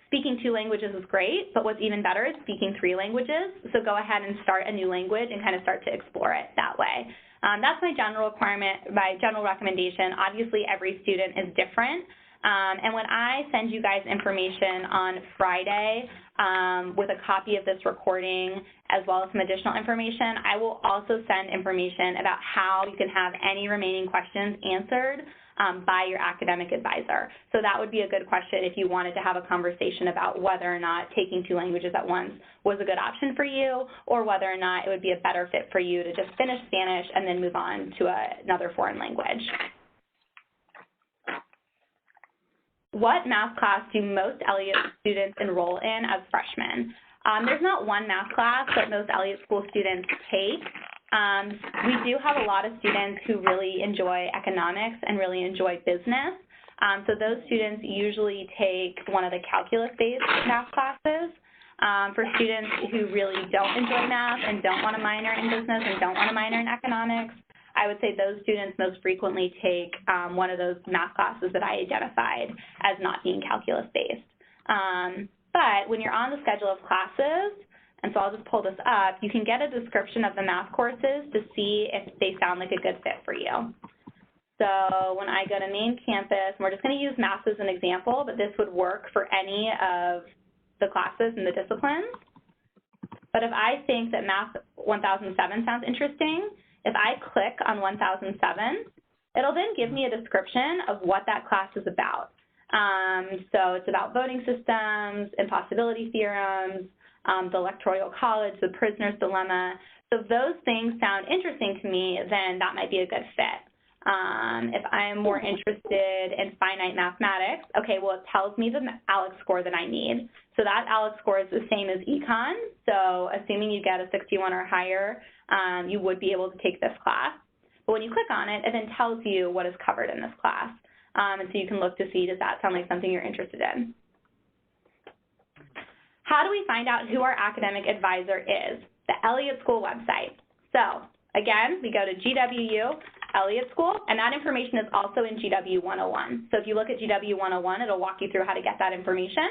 speaking 2 languages is great, but what's even better is speaking 3 languages. So go ahead and start a new language and kind of start to explore it that way. That's my general requirement, my general recommendation. Obviously, every student is different. And when I send you guys information on Friday with a copy of this recording as well as some additional information, I will also send information about how you can have any remaining questions answered by your academic advisor. So that would be a good question if you wanted to have a conversation about whether or not taking 2 languages at once was a good option for you, or whether or not it would be a better fit for you to just finish Spanish and then move on to another foreign language. What math class do most Elliott students enroll in as freshmen? There's not one math class that most Elliott School students take. We do have a lot of students who really enjoy economics and really enjoy business. So those students usually take one of the calculus-based math classes. For students who really don't enjoy math and don't want to minor in business and don't want to minor in economics, I would say those students most frequently take one of those math classes that I identified as not being calculus-based. But when you're on the schedule of classes, and so I'll just pull this up, you can get a description of the math courses to see if they sound like a good fit for you. So when I go to main campus, and we're just going to use math as an example, but this would work for any of the classes and the disciplines. But if I think that Math 1007 sounds interesting, if I click on 1007, it'll then give me a description of what that class is about. So it's about voting systems, impossibility theorems, the electoral college, the prisoner's dilemma. So if those things sound interesting to me, then that might be a good fit. If I'm more interested in finite mathematics, okay, well, it tells me the ALEC score that I need. So that ALEC score is the same as econ. So assuming you get a 61 or higher, you would be able to take this class. But when you click on it, it then tells you what is covered in this class. And so you can look to see, does that sound like something you're interested in? How do we find out who our academic advisor is? The Elliott School website. So again, we go to GWU, Elliott School, and that information is also in GW 101. So if you look at GW 101, it'll walk you through how to get that information.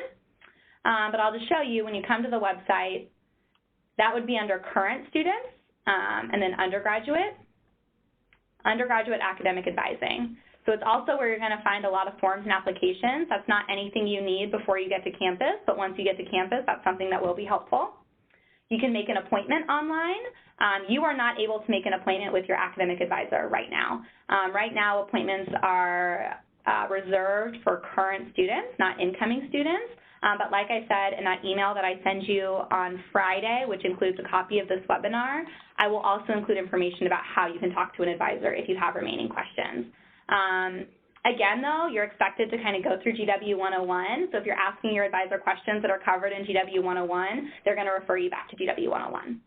But I'll just show you when you come to the website, that would be under current students, and then undergraduate academic advising. So it's also where you're going to find a lot of forms and applications. That's not anything you need before you get to campus, but once you get to campus, that's something that will be helpful. You can make an appointment online. You are not able to make an appointment with your academic advisor right now. Right now, appointments are reserved for current students, not incoming students. But like I said in that email that I send you on Friday, which includes a copy of this webinar, I will also include information about how you can talk to an advisor if you have remaining questions. Again, though, you're expected to kind of go through GW 101. So if you're asking your advisor questions that are covered in GW 101, they're going to refer you back to GW 101.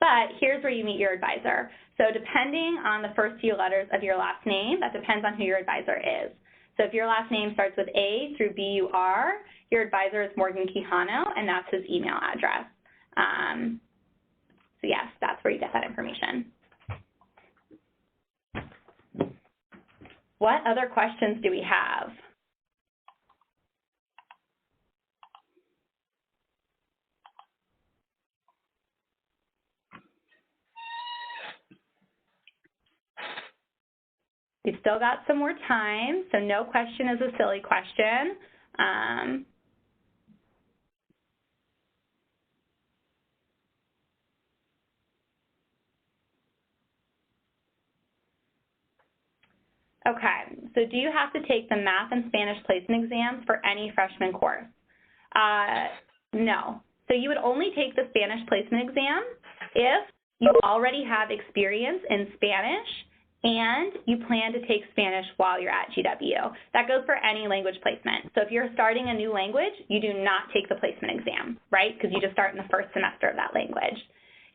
But here's where you meet your advisor. So depending on the first few letters of your last name, that depends on who your advisor is. So if your last name starts with A through B-U-R, your advisor is Morgan Quijano, and that's his email address. So yes, that's where you get that information. What other questions do we have? We've still got some more time, so no question is a silly question. Okay, so do you have to take the math and Spanish placement exams for any freshman course? No. So you would only take the Spanish placement exam if you already have experience in Spanish and you plan to take Spanish while you're at GW. That goes for any language placement. So if you're starting a new language, you do not take the placement exam, right? Because you just start in the first semester of that language.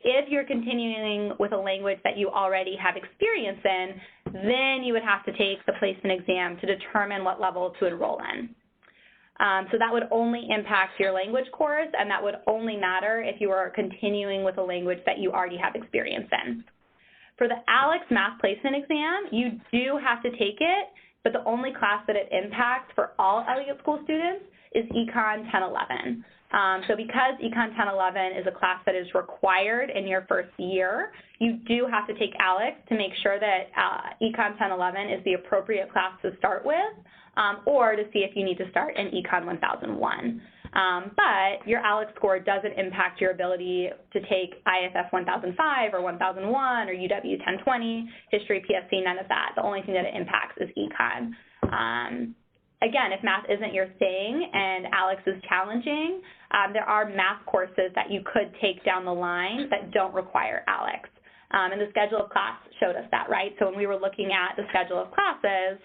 If you're continuing with a language that you already have experience in, then you would have to take the placement exam to determine what level to enroll in. So that would only impact your language course, and that would only matter if you are continuing with a language that you already have experience in. For the ALEX math placement exam, you do have to take it, but the only class that it impacts for all Elliott School students is Econ 1011. So because Econ 1011 is a class that is required in your first year, you do have to take ALEX to make sure that Econ 1011 is the appropriate class to start with, or to see if you need to start in Econ 1001. But your ALEX score doesn't impact your ability to take IFF 1005 or 1001 or UW 1020, history, PSC, none of that. The only thing that it impacts is Econ. Again, if math isn't your thing and ALEX is challenging, there are math courses that you could take down the line that don't require ALEX. And the schedule of class showed us that, right? So when we were looking at the schedule of classes,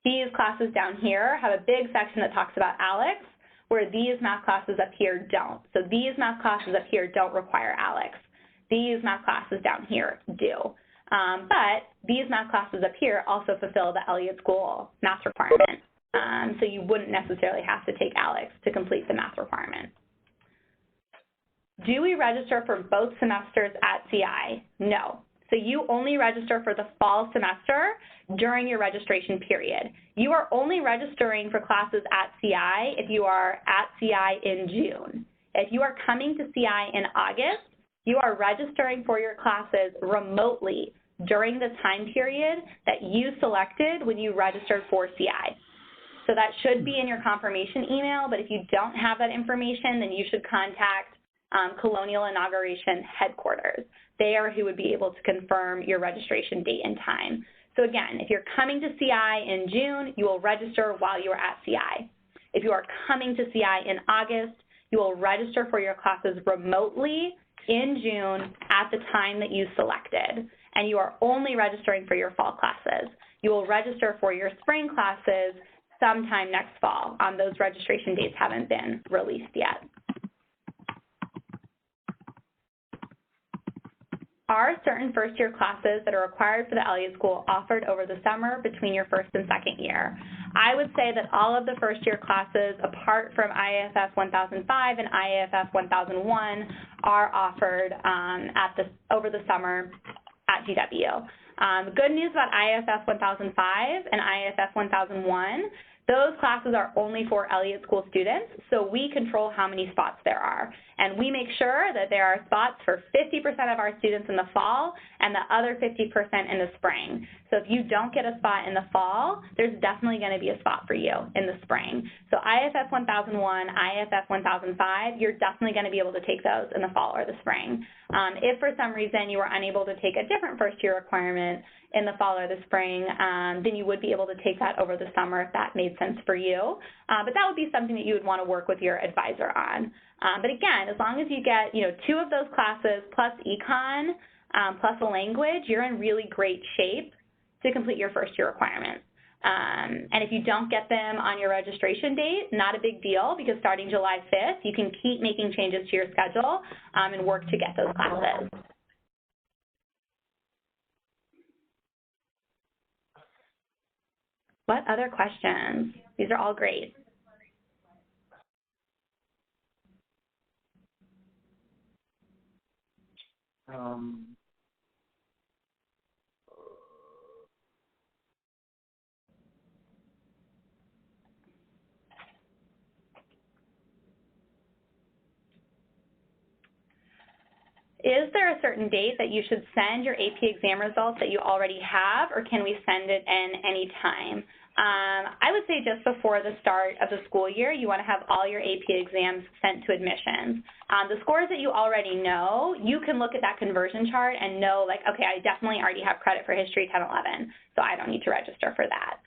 these classes down here have a big section that talks about ALEX, where these math classes up here don't. So these math classes up here don't require ALEX. These math classes down here do. But these math classes up here also fulfill the Elliott School math requirement. So you wouldn't necessarily have to take ALEX to complete the math requirement. Do we register for both semesters at CI? No. So you only register for the fall semester during your registration period. You are only registering for classes at CI if you are at CI in June. If you are coming to CI in August, you are registering for your classes remotely during the time period that you selected when you registered for CI. So that should be in your confirmation email, but if you don't have that information, then you should contact Colonial Inauguration Headquarters. They are who would be able to confirm your registration date and time. So again, if you're coming to CI in June, you will register while you are at CI. If you are coming to CI in August, you will register for your classes remotely in June at the time that you selected. And you are only registering for your fall classes. You will register for your spring classes sometime next fall. Those registration dates haven't been released yet. Are certain first-year classes that are required for the Elliott School offered over the summer between your first and second year? I would say that all of the first-year classes, apart from IFF 1005 and IFF 1001, are offered over the summer at GW. Good news about IFF 1005 and IFF 1001, those classes are only for Elliott School students, so we control how many spots there are. And we make sure that there are spots for 50% of our students in the fall and the other 50% in the spring. So if you don't get a spot in the fall, there's definitely going to be a spot for you in the spring. So IFF 1001, IFF 1005, you're definitely going to be able to take those in the fall or the spring. If for some reason you were unable to take a different first-year requirement in the fall or the spring, then you would be able to take that over the summer if that made sense for you. But that would be something that you would want to work with your advisor on. But again, as long as you get 2 of those classes plus econ plus a language, you're in really great shape to complete your first-year requirements. And if you don't get them on your registration date, not a big deal, because starting July 5th, you can keep making changes to your schedule and work to get those classes. What other questions? These are all great. Is there a certain date that you should send your AP exam results that you already have, or can we send it in any time? I would say just before the start of the school year, you want to have all your AP exams sent to admissions. The scores that you already know, you can look at that conversion chart and know, like, okay, I definitely already have credit for History 10, 11, so I don't need to register for that.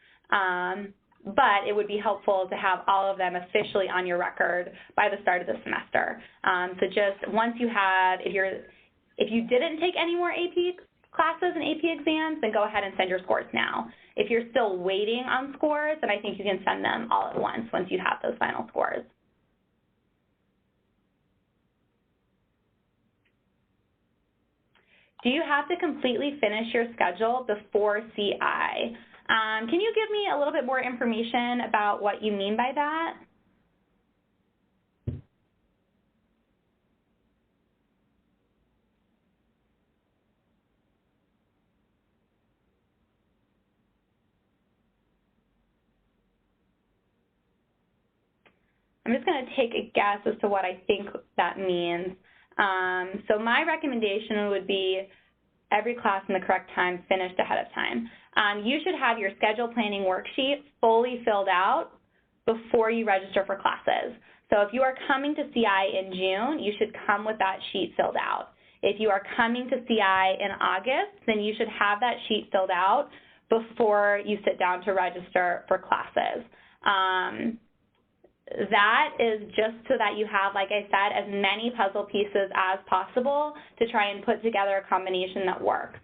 But it would be helpful to have all of them officially on your record by the start of the semester. So just once you have, if you didn't take any more AP classes and AP exams, then go ahead and send your scores now. If you're still waiting on scores, then I think you can send them all at once you have those final scores. Do you have to completely finish your schedule before CI? Can you give me a little bit more information about what you mean by that? I'm just going to take a guess as to what I think that means. So my recommendation would be every class in the correct time finished ahead of time. You should have your schedule planning worksheet fully filled out before you register for classes. So if you are coming to CI in June, you should come with that sheet filled out. If you are coming to CI in August, then you should have that sheet filled out before you sit down to register for classes. That is just so that you have, like I said, as many puzzle pieces as possible to try and put together a combination that works.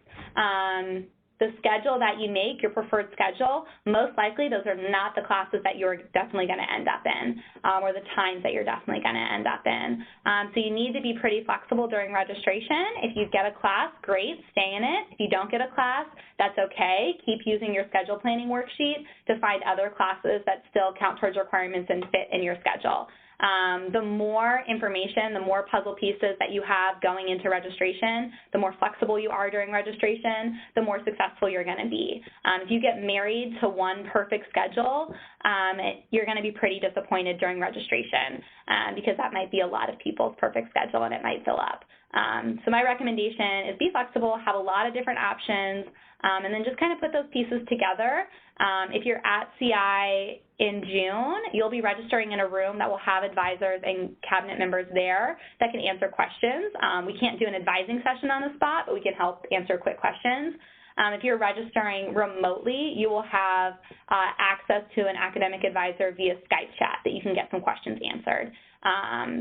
The schedule that you make, your preferred schedule, most likely those are not the classes that you're definitely going to end up in, or the times that you're definitely going to end up in. So you need to be pretty flexible during registration. If you get a class, great, stay in it. If you don't get a class, that's okay. Keep using your schedule planning worksheet to find other classes that still count towards requirements and fit in your schedule. The more information, the more puzzle pieces that you have going into registration, the more flexible you are during registration, the more successful you're going to be. If you get married to one perfect schedule, you're going to be pretty disappointed during registration because that might be a lot of people's perfect schedule and it might fill up. So my recommendation is be flexible, have a lot of different options, and then just kind of put those pieces together. If you're at CI in June, you'll be registering in a room that will have advisors and cabinet members there that can answer questions. We can't do an advising session on the spot, but we can help answer quick questions. If you're registering remotely, you will have access to an academic advisor via Skype chat that you can get some questions answered.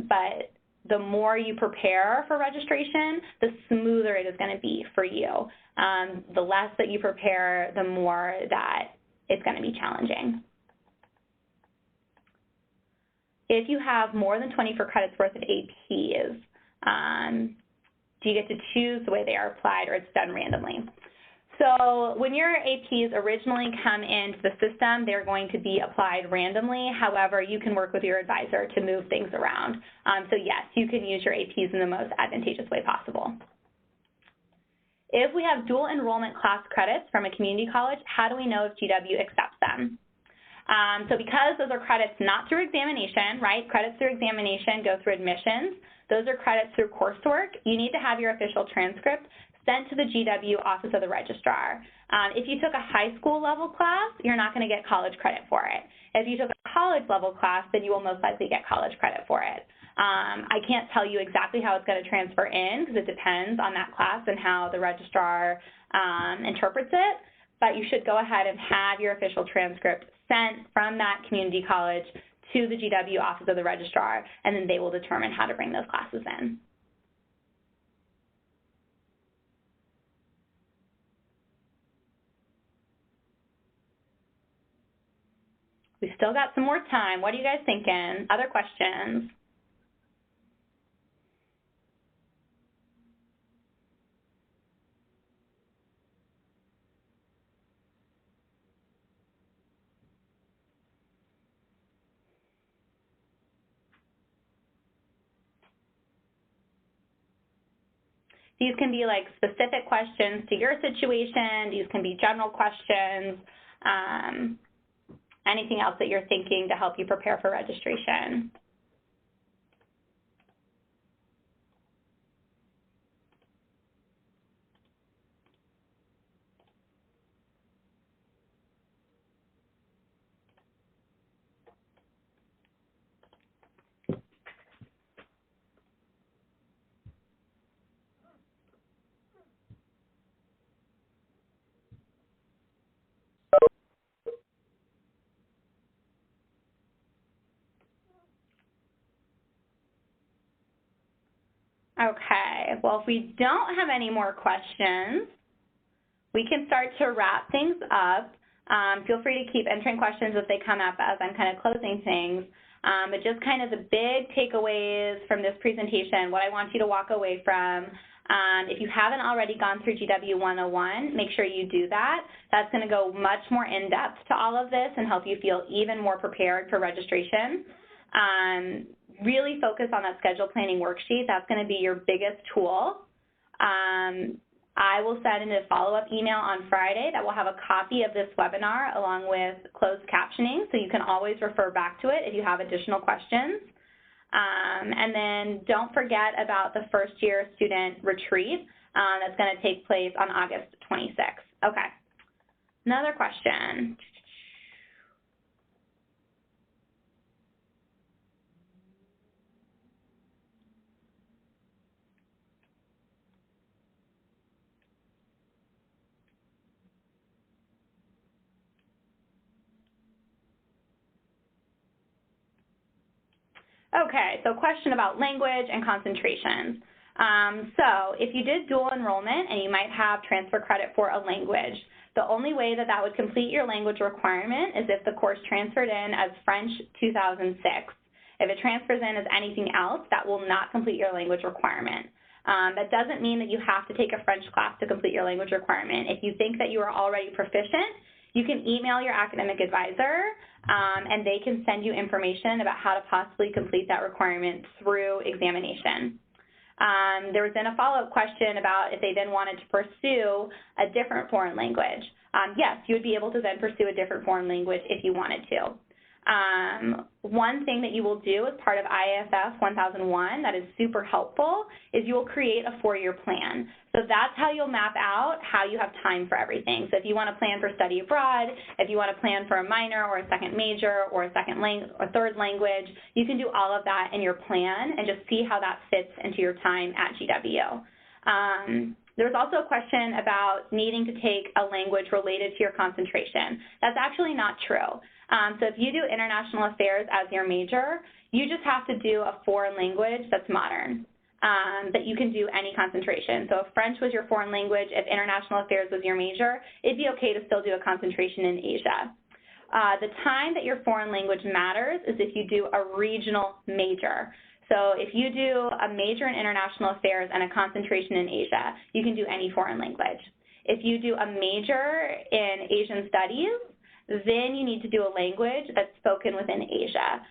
But the more you prepare for registration, the smoother it is going to be for you. The less that you prepare, the more that it's going to be challenging. If you have more than 24 credits worth of APs, do you get to choose the way they are applied, or it's done randomly? So when your APs originally come into the system, they're going to be applied randomly. However, you can work with your advisor to move things around. So yes, you can use your APs in the most advantageous way possible. If we have dual enrollment class credits from a community college, how do we know if GW accepts them? So because those are credits not through examination, right? Credits through examination go through admissions. Those are credits through coursework. You need to have your official transcript sent to the GW Office of the Registrar. If you took a high school level class, you're not going to get college credit for it. If you took a college level class, then you will most likely get college credit for it. I can't tell you exactly how it's going to transfer in because it depends on that class and how the registrar interprets it, but you should go ahead and have your official transcript sent from that community college to the GW Office of the Registrar, and then they will determine how to bring those classes in. We've still got some more time. What are you guys thinking? Other questions? These can be like specific questions to your situation. These can be general questions. Anything else that you're thinking to help you prepare for registration? Okay, well, if we don't have any more questions, we can start to wrap things up. Feel free to keep entering questions if they come up as I'm kind of closing things. But just kind of the big takeaways from this presentation, what I want you to walk away from. If you haven't already gone through GW 101, make sure you do that. That's going to go much more in-depth to all of this and help you feel even more prepared for registration. Really focus on that schedule planning worksheet. That's going to be your biggest tool. I will send in a follow-up email on Friday that will have a copy of this webinar along with closed captioning, so you can always refer back to it if you have additional questions. And then don't forget about the first-year student retreat that's going to take place on August 26th. Okay, another question. Okay, so question about language and concentrations. So if you did dual enrollment and you might have transfer credit for a language, the only way that that would complete your language requirement is if the course transferred in as French 2006. If it transfers in as anything else, that will not complete your language requirement. That doesn't mean that you have to take a French class to complete your language requirement. If you think that you are already proficient, you can email your academic advisor and they can send you information about how to possibly complete that requirement through examination. There was then a follow-up question about if they then wanted to pursue a different foreign language. Yes, you would be able to then pursue a different foreign language if you wanted to. One thing that you will do as part of IAFF 1001 that is super helpful is you will create a 4-year plan. So that's how you'll map out how you have time for everything. So if you want to plan for study abroad, if you want to plan for a minor or a second major or a third language, you can do all of that in your plan and just see how that fits into your time at GW. There's also a question about needing to take a language related to your concentration. That's actually not true. So if you do international affairs as your major, you just have to do a foreign language that's modern, that you can do any concentration. So if French was your foreign language, if international affairs was your major, it'd be okay to still do a concentration in Asia. The time that your foreign language matters is if you do a regional major. So if you do a major in international affairs and a concentration in Asia, you can do any foreign language. If you do a major in Asian studies, then you need to do a language that's spoken within Asia.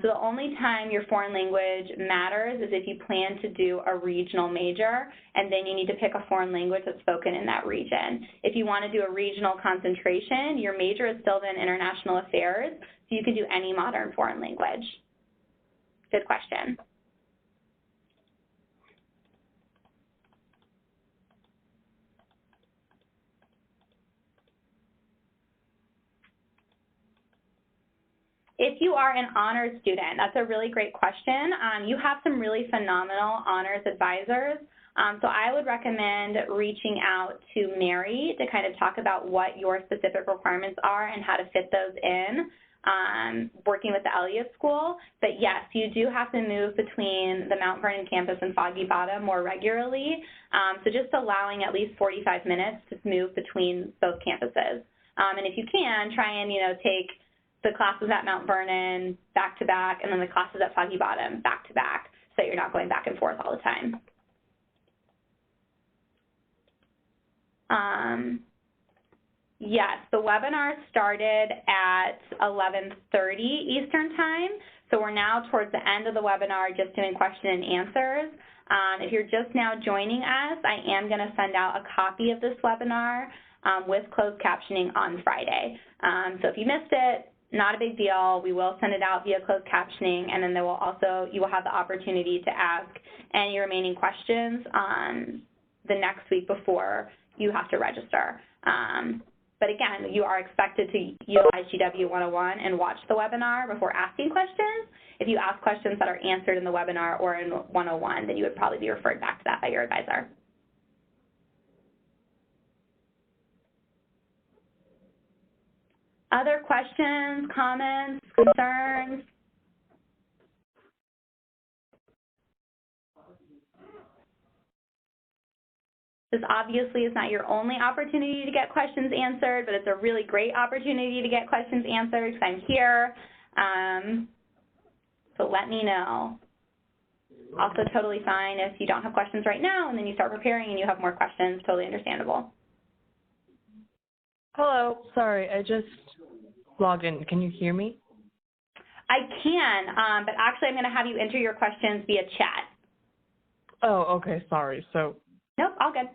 So the only time your foreign language matters is if you plan to do a regional major, and then you need to pick a foreign language that's spoken in that region. If you want to do a regional concentration, your major is still in international affairs, so you can do any modern foreign language. Good question. If you are an honors student, that's a really great question. You have some really phenomenal honors advisors. So I would recommend reaching out to Mary to kind of talk about what your specific requirements are and how to fit those in, working with the Elliott School. But yes, you do have to move between the Mount Vernon campus and Foggy Bottom more regularly. So just allowing at least 45 minutes to move between both campuses. And if you can, try and, take the classes at Mount Vernon back to back, and then the classes at Foggy Bottom back to back, so that you're not going back and forth all the time. Yes, the webinar started at 11:30 Eastern Time, so we're now towards the end of the webinar just doing question and answers. If you're just now joining us, I am going to send out a copy of this webinar with closed captioning on Friday. So if you missed it, not a big deal. We will send it out via closed captioning, and then you will have the opportunity to ask any remaining questions the next week before you have to register. But again, you are expected to utilize GW 101 and watch the webinar before asking questions. If you ask questions that are answered in the webinar or in 101, then you would probably be referred back to that by your advisor. Other questions, comments, concerns? This obviously is not your only opportunity to get questions answered, but it's a really great opportunity to get questions answered because I'm here. So let me know. Also totally fine if you don't have questions right now and then you start preparing and you have more questions, totally understandable. Hello, sorry, I just logged in. Can you hear me? I can, but actually I'm going to have you enter your questions via chat. Oh, okay, sorry. Nope, all good.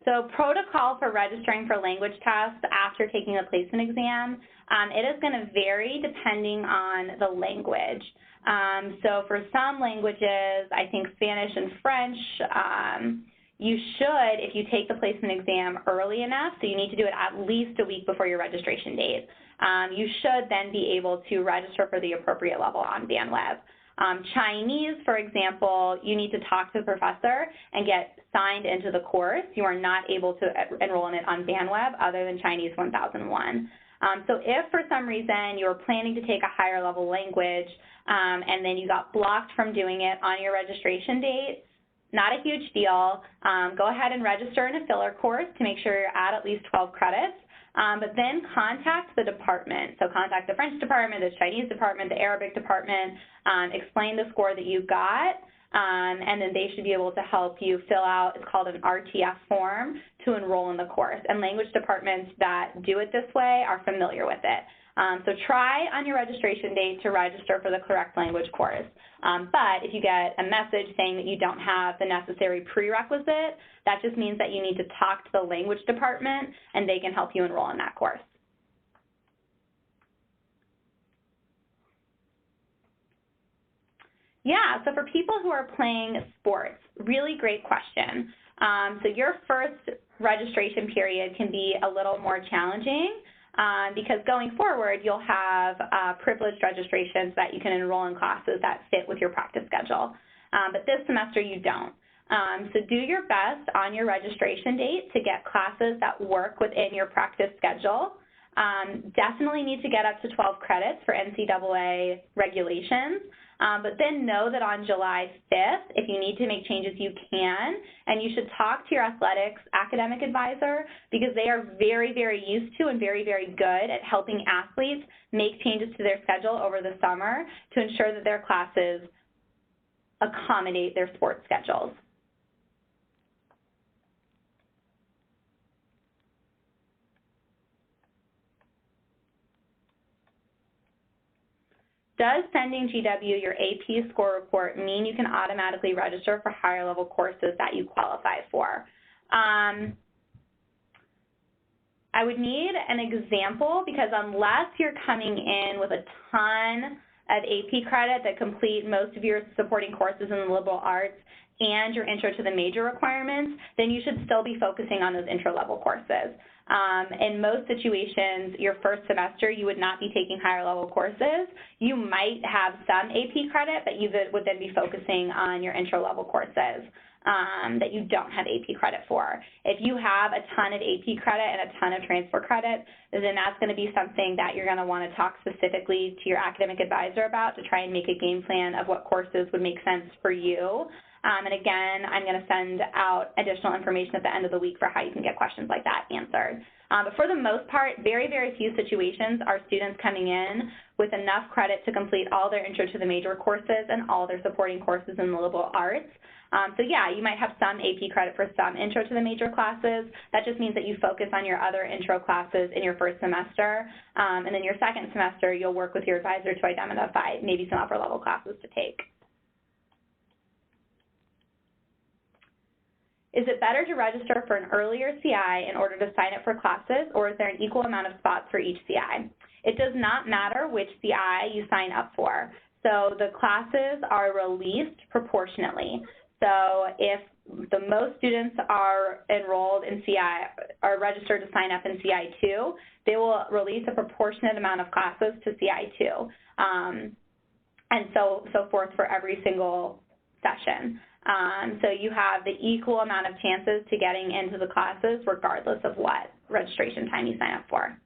So protocol for registering for language tests after taking a placement exam, it is going to vary depending on the language. So for some languages, I think Spanish and French, you should, if you take the placement exam early enough, so you need to do it at least a week before your registration date, you should then be able to register for the appropriate level on BandWeb. Chinese, for example, you need to talk to the professor and get signed into the course. You are not able to enroll in it on BandWeb other than Chinese 1001. So if for some reason you were planning to take a higher level language and then you got blocked from doing it on your registration date, not a huge deal. Go ahead and register in a filler course to make sure you're at least 12 credits. But then contact the department. So contact the French department, the Chinese department, the Arabic department, explain the score that you got, and then they should be able to help you fill out, it's called an RTF form, to enroll in the course. And language departments that do it this way are familiar with it. So try on your registration date to register for the correct language course. But if you get a message saying that you don't have the necessary prerequisite, that just means that you need to talk to the language department and they can help you enroll in that course. Yeah, so for people who are playing sports, really great question. So your first registration period can be a little more challenging because going forward, you'll have privileged registrations that you can enroll in classes that fit with your practice schedule. But this semester, you don't. So do your best on your registration date to get classes that work within your practice schedule. Definitely need to get up to 12 credits for NCAA regulations. But then know that on July 5th, if you need to make changes, you can, and you should talk to your athletics academic advisor because they are very, very used to and very, very good at helping athletes make changes to their schedule over the summer to ensure that their classes accommodate their sports schedules. Does sending GW your AP score report mean you can automatically register for higher level courses that you qualify for? I would need an example because unless you're coming in with a ton of AP credit that complete most of your supporting courses in the liberal arts and your intro to the major requirements, then you should still be focusing on those intro level courses. In most situations, your first semester, you would not be taking higher level courses. You might have some AP credit, but you would then be focusing on your intro level courses that you don't have AP credit for. If you have a ton of AP credit and a ton of transfer credit, then that's going to be something that you're going to want to talk specifically to your academic advisor about to try and make a game plan of what courses would make sense for you. And again, I'm going to send out additional information at the end of the week for how you can get questions like that answered. But for the most part, very, very few situations are students coming in with enough credit to complete all their intro to the major courses and all their supporting courses in the liberal arts. So yeah, you might have some AP credit for some intro to the major classes. That just means that you focus on your other intro classes in your first semester. And then your second semester, you'll work with your advisor to identify maybe some upper level classes to take. Is it better to register for an earlier CI in order to sign up for classes, or is there an equal amount of spots for each CI? It does not matter which CI you sign up for. So the classes are released proportionately. So if the most students are enrolled in CI, are registered to sign up in CI2, they will release a proportionate amount of classes to CI2, and so forth for every single session. So you have the equal amount of chances to getting into the classes regardless of what registration time you sign up for.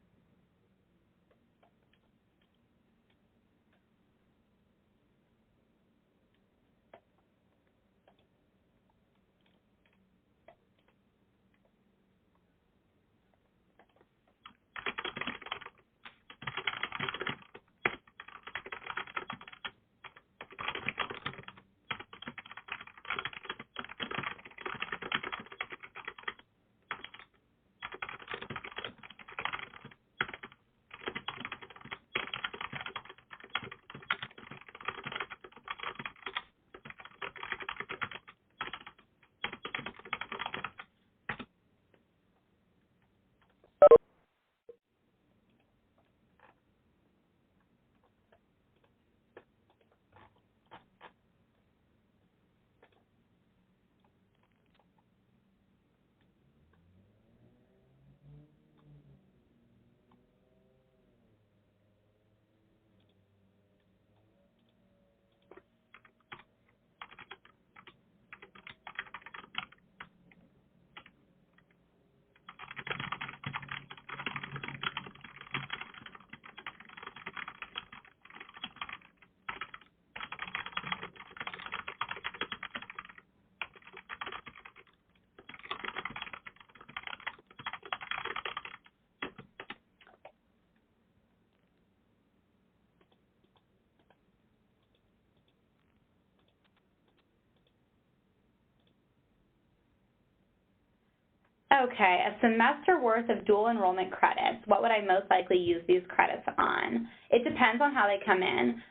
Okay, a semester worth of dual enrollment credits. What would I most likely use these credits on? It depends on how they come in.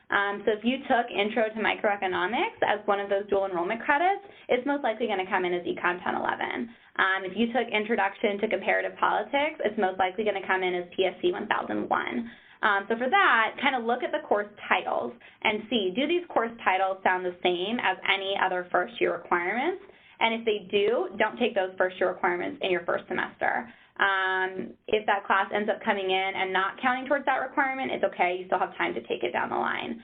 So if you took Intro to Microeconomics as one of those dual enrollment credits, it's most likely going to come in as Econ 1011. If you took Introduction to Comparative Politics, it's most likely going to come in as PSC 1001. So for that, kind of look at the course titles and see, do these course titles sound the same as any other first-year requirements? And if they do, don't take those first-year requirements in your first semester. If that class ends up coming in and not counting towards that requirement, it's okay. You still have time to take it down the line.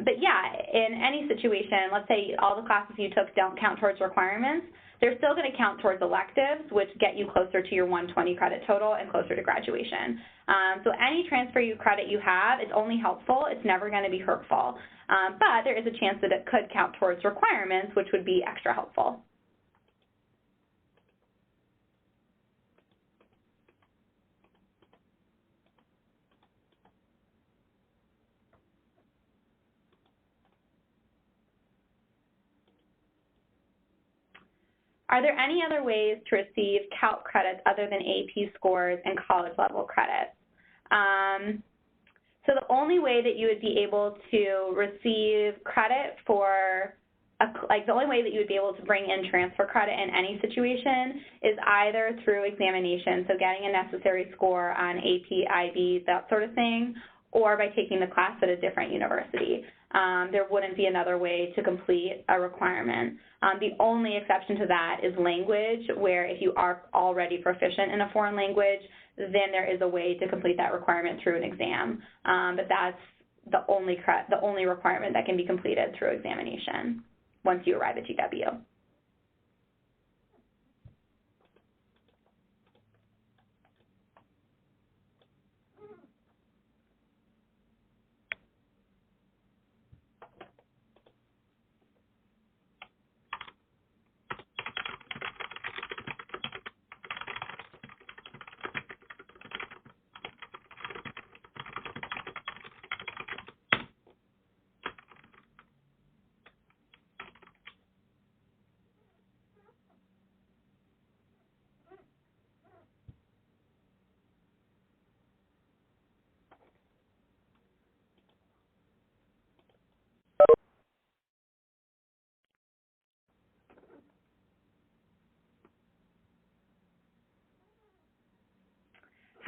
But yeah, in any situation, let's say all the classes you took don't count towards requirements, they're still going to count towards electives, which get you closer to your 120 credit total and closer to graduation. So any transfer credit you have, it's only helpful. It's never going to be hurtful. But there is a chance that it could count towards requirements, which would be extra helpful. Are there any other ways to receive calc credits other than AP scores and college level credits? So the only way that you would be able to receive credit for, the only way that you would be able to bring in transfer credit in any situation is either through examination, so getting a necessary score on AP, IB, that sort of thing, or by taking the class at a different university. There wouldn't be another way to complete a requirement. The only exception to that is language, where if you are already proficient in a foreign language, then there is a way to complete that requirement through an exam. But that's the only requirement that can be completed through examination once you arrive at GW.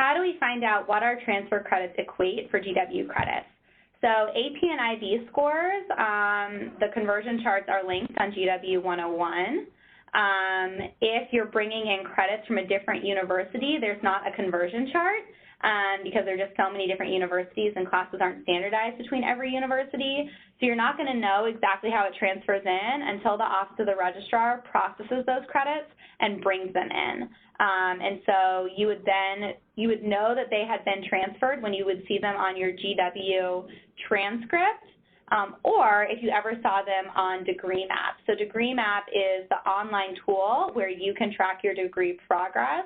how do we find out what our transfer credits equate for GW credits? So AP and IB scores, the conversion charts are linked on GW 101. If you're bringing in credits from a different university, there's not a conversion chart because there are just so many different universities and classes aren't standardized between every university. So you're not going to know exactly how it transfers in until the Office of the Registrar processes those credits and brings them in. And so you would know that they had been transferred when you would see them on your GW transcript, or if you ever saw them on Degree Map. So Degree Map is the online tool where you can track your degree progress.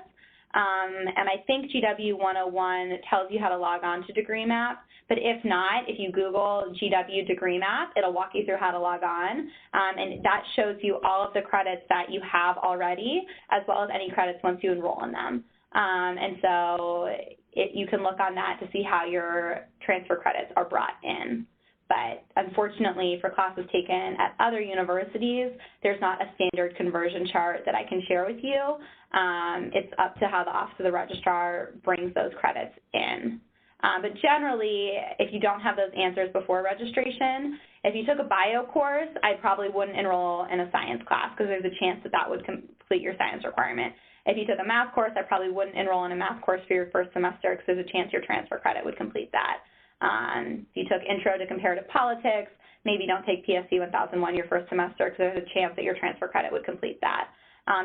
And I think GW 101 tells you how to log on to Degree Map. But if not, if you Google GW Degree Map, it'll walk you through how to log on. And that shows you all of the credits that you have already, as well as any credits once you enroll in them. And so you can look on that to see how your transfer credits are brought in. But unfortunately, for classes taken at other universities, there's not a standard conversion chart that I can share with you. It's up to how the Office of the Registrar brings those credits in. But generally, if you don't have those answers before registration, if you took a bio course, I probably wouldn't enroll in a science class because there's a chance that that would complete your science requirement. If you took a math course, I probably wouldn't enroll in a math course for your first semester because there's a chance your transfer credit would complete that. If you took Intro to Comparative Politics, maybe don't take PSC 1001 your first semester because there's a chance that your transfer credit would complete that.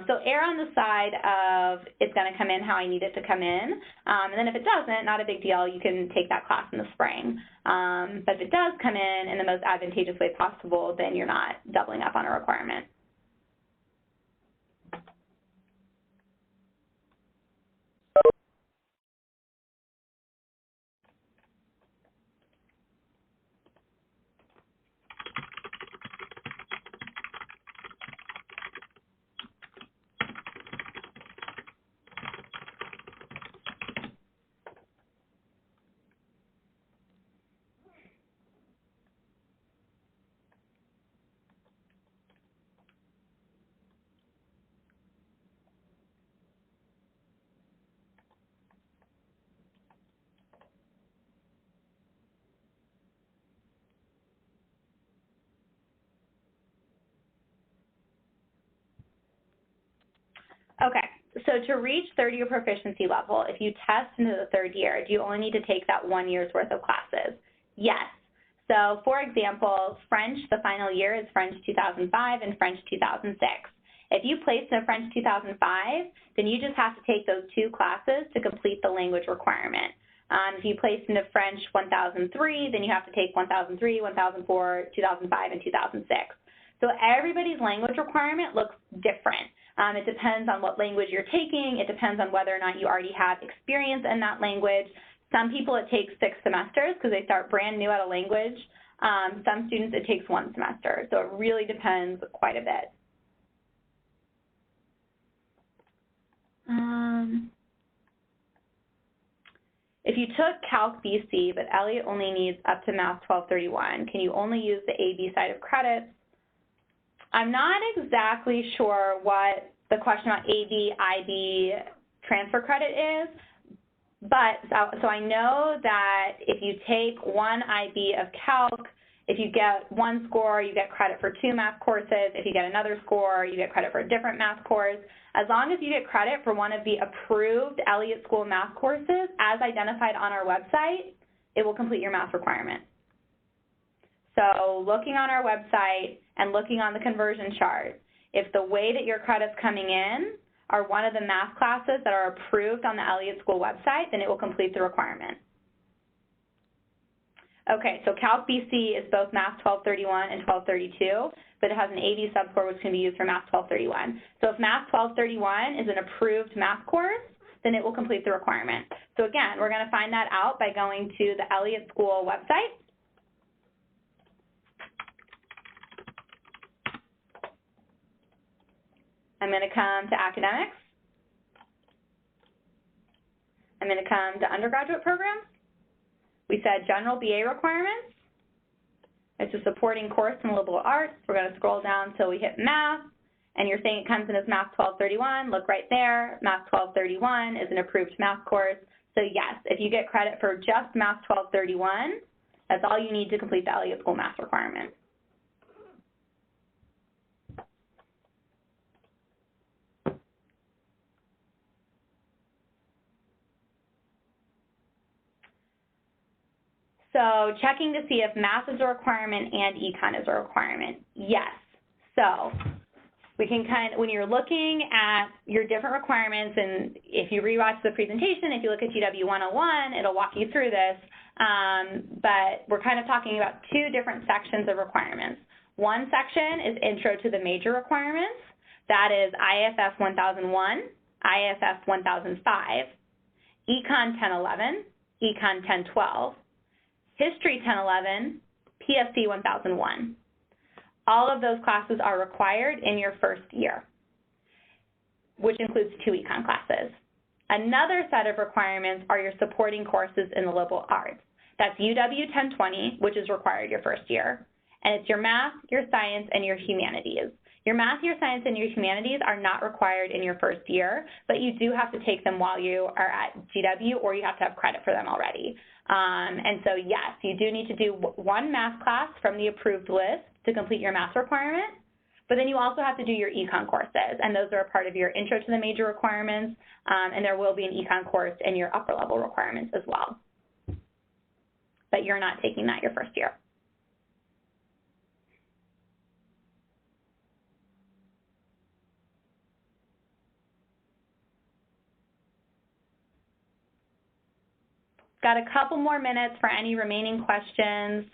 So err on the side of it's going to come in how I need it to come in. And then if it doesn't, not a big deal. You can take that class in the spring. But if it does come in the most advantageous way possible, then you're not doubling up on a requirement. Okay, so to reach third-year proficiency level, if you test into the third year, do you only need to take that 1 year's worth of classes? Yes. So, for example, French, the final year is French 2005 and French 2006. If you placed in French 2005, then you just have to take those 2 classes to complete the language requirement. If you placed into French 1003, then you have to take 1003, 1004, 2005, and 2006. So everybody's language requirement looks different. It depends on what language you're taking. It depends on whether or not you already have experience in that language. Some people it takes 6 semesters because they start brand new at a language. Some students it takes 1 semester. So it really depends quite a bit. If you took Calc BC, but Elliott only needs up to Math 1231, can you only use the AB side of credits? I'm not exactly sure what the question about AB, IB transfer credit is, but so I know that if you take 1 IB of Calc, if you get 1 score, you get credit for 2 math courses. If you get another score, you get credit for a different math course. As long as you get credit for one of the approved Elliott School math courses as identified on our website, it will complete your math requirement. So looking on our website and looking on the conversion chart, if the way that your credit's coming in are one of the math classes that are approved on the Elliott School website, then it will complete the requirement. Okay, so Calc BC is both Math 1231 and 1232, but it has an AB subscore which can be used for Math 1231. So if Math 1231 is an approved math course, then it will complete the requirement. So again, we're going to find that out by going to the Elliott School website. I'm going to come to academics. I'm going to come to undergraduate programs. We said general BA requirements. It's a supporting course in liberal arts. We're going to scroll down until we hit math, and you're saying it comes in as Math 1231. Look right there. Math 1231 is an approved math course. So yes, if you get credit for just Math 1231, that's all you need to complete the Elliott School math requirement. So checking to see if math is a requirement and econ is a requirement. Yes. So we can when you're looking at your different requirements, and if you rewatch the presentation, if you look at GW 101, it'll walk you through this. But we're kind of talking about two different sections of requirements. One section is Intro to the Major Requirements. That is IFF 1001, IFF 1005, Econ 1011, Econ 1012, History 1011, PSC 1001. All of those classes are required in your first year, which includes 2 econ classes. Another set of requirements are your supporting courses in the liberal arts. That's UW 1020, which is required your first year, and it's your math, your science, and your humanities. Your math, your science, and your humanities are not required in your first year, but you do have to take them while you are at GW, or you have to have credit for them already. And so yes, you do need to do one math class from the approved list to complete your math requirement, but then you also have to do your econ courses, and those are a part of your Intro to the Major Requirements, and there will be an econ course in your upper level requirements as well. But you're not taking that your first year. Got a couple more minutes for any remaining questions.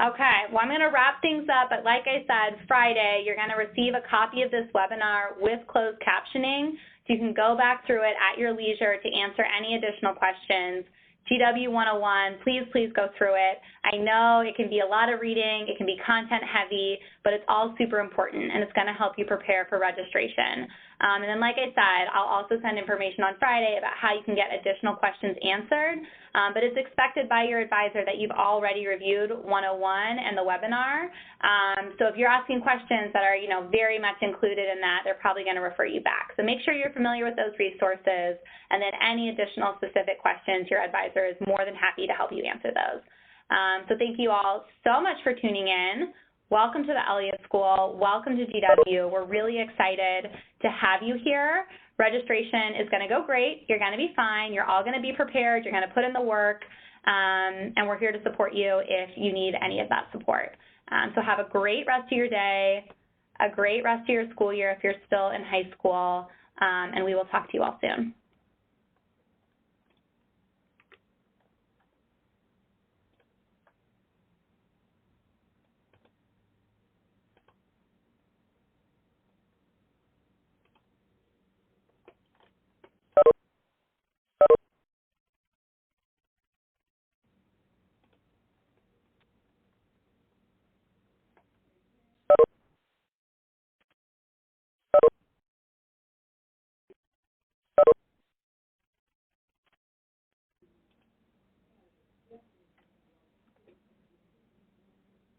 Okay, well, I'm going to wrap things up, but like I said, Friday, you're going to receive a copy of this webinar with closed captioning, so you can go back through it at your leisure to answer any additional questions. GW 101, please go through it. I know it can be a lot of reading, it can be content heavy, but it's all super important, and it's going to help you prepare for registration. And then, like I said, I'll also send information on Friday about how you can get additional questions answered, but it's expected by your advisor that you've already reviewed 101 and the webinar. So if you're asking questions that are, very much included in that, they're probably going to refer you back. So make sure you're familiar with those resources, and then any additional specific questions, your advisor is more than happy to help you answer those. So thank you all so much for tuning in. Welcome to the Elliott School. Welcome to GW. We're really excited to have you here. Registration is going to go great. You're going to be fine. You're all going to be prepared. You're going to put in the work, and we're here to support you if you need any of that support. So have a great rest of your day, a great rest of your school year if you're still in high school, and we will talk to you all soon.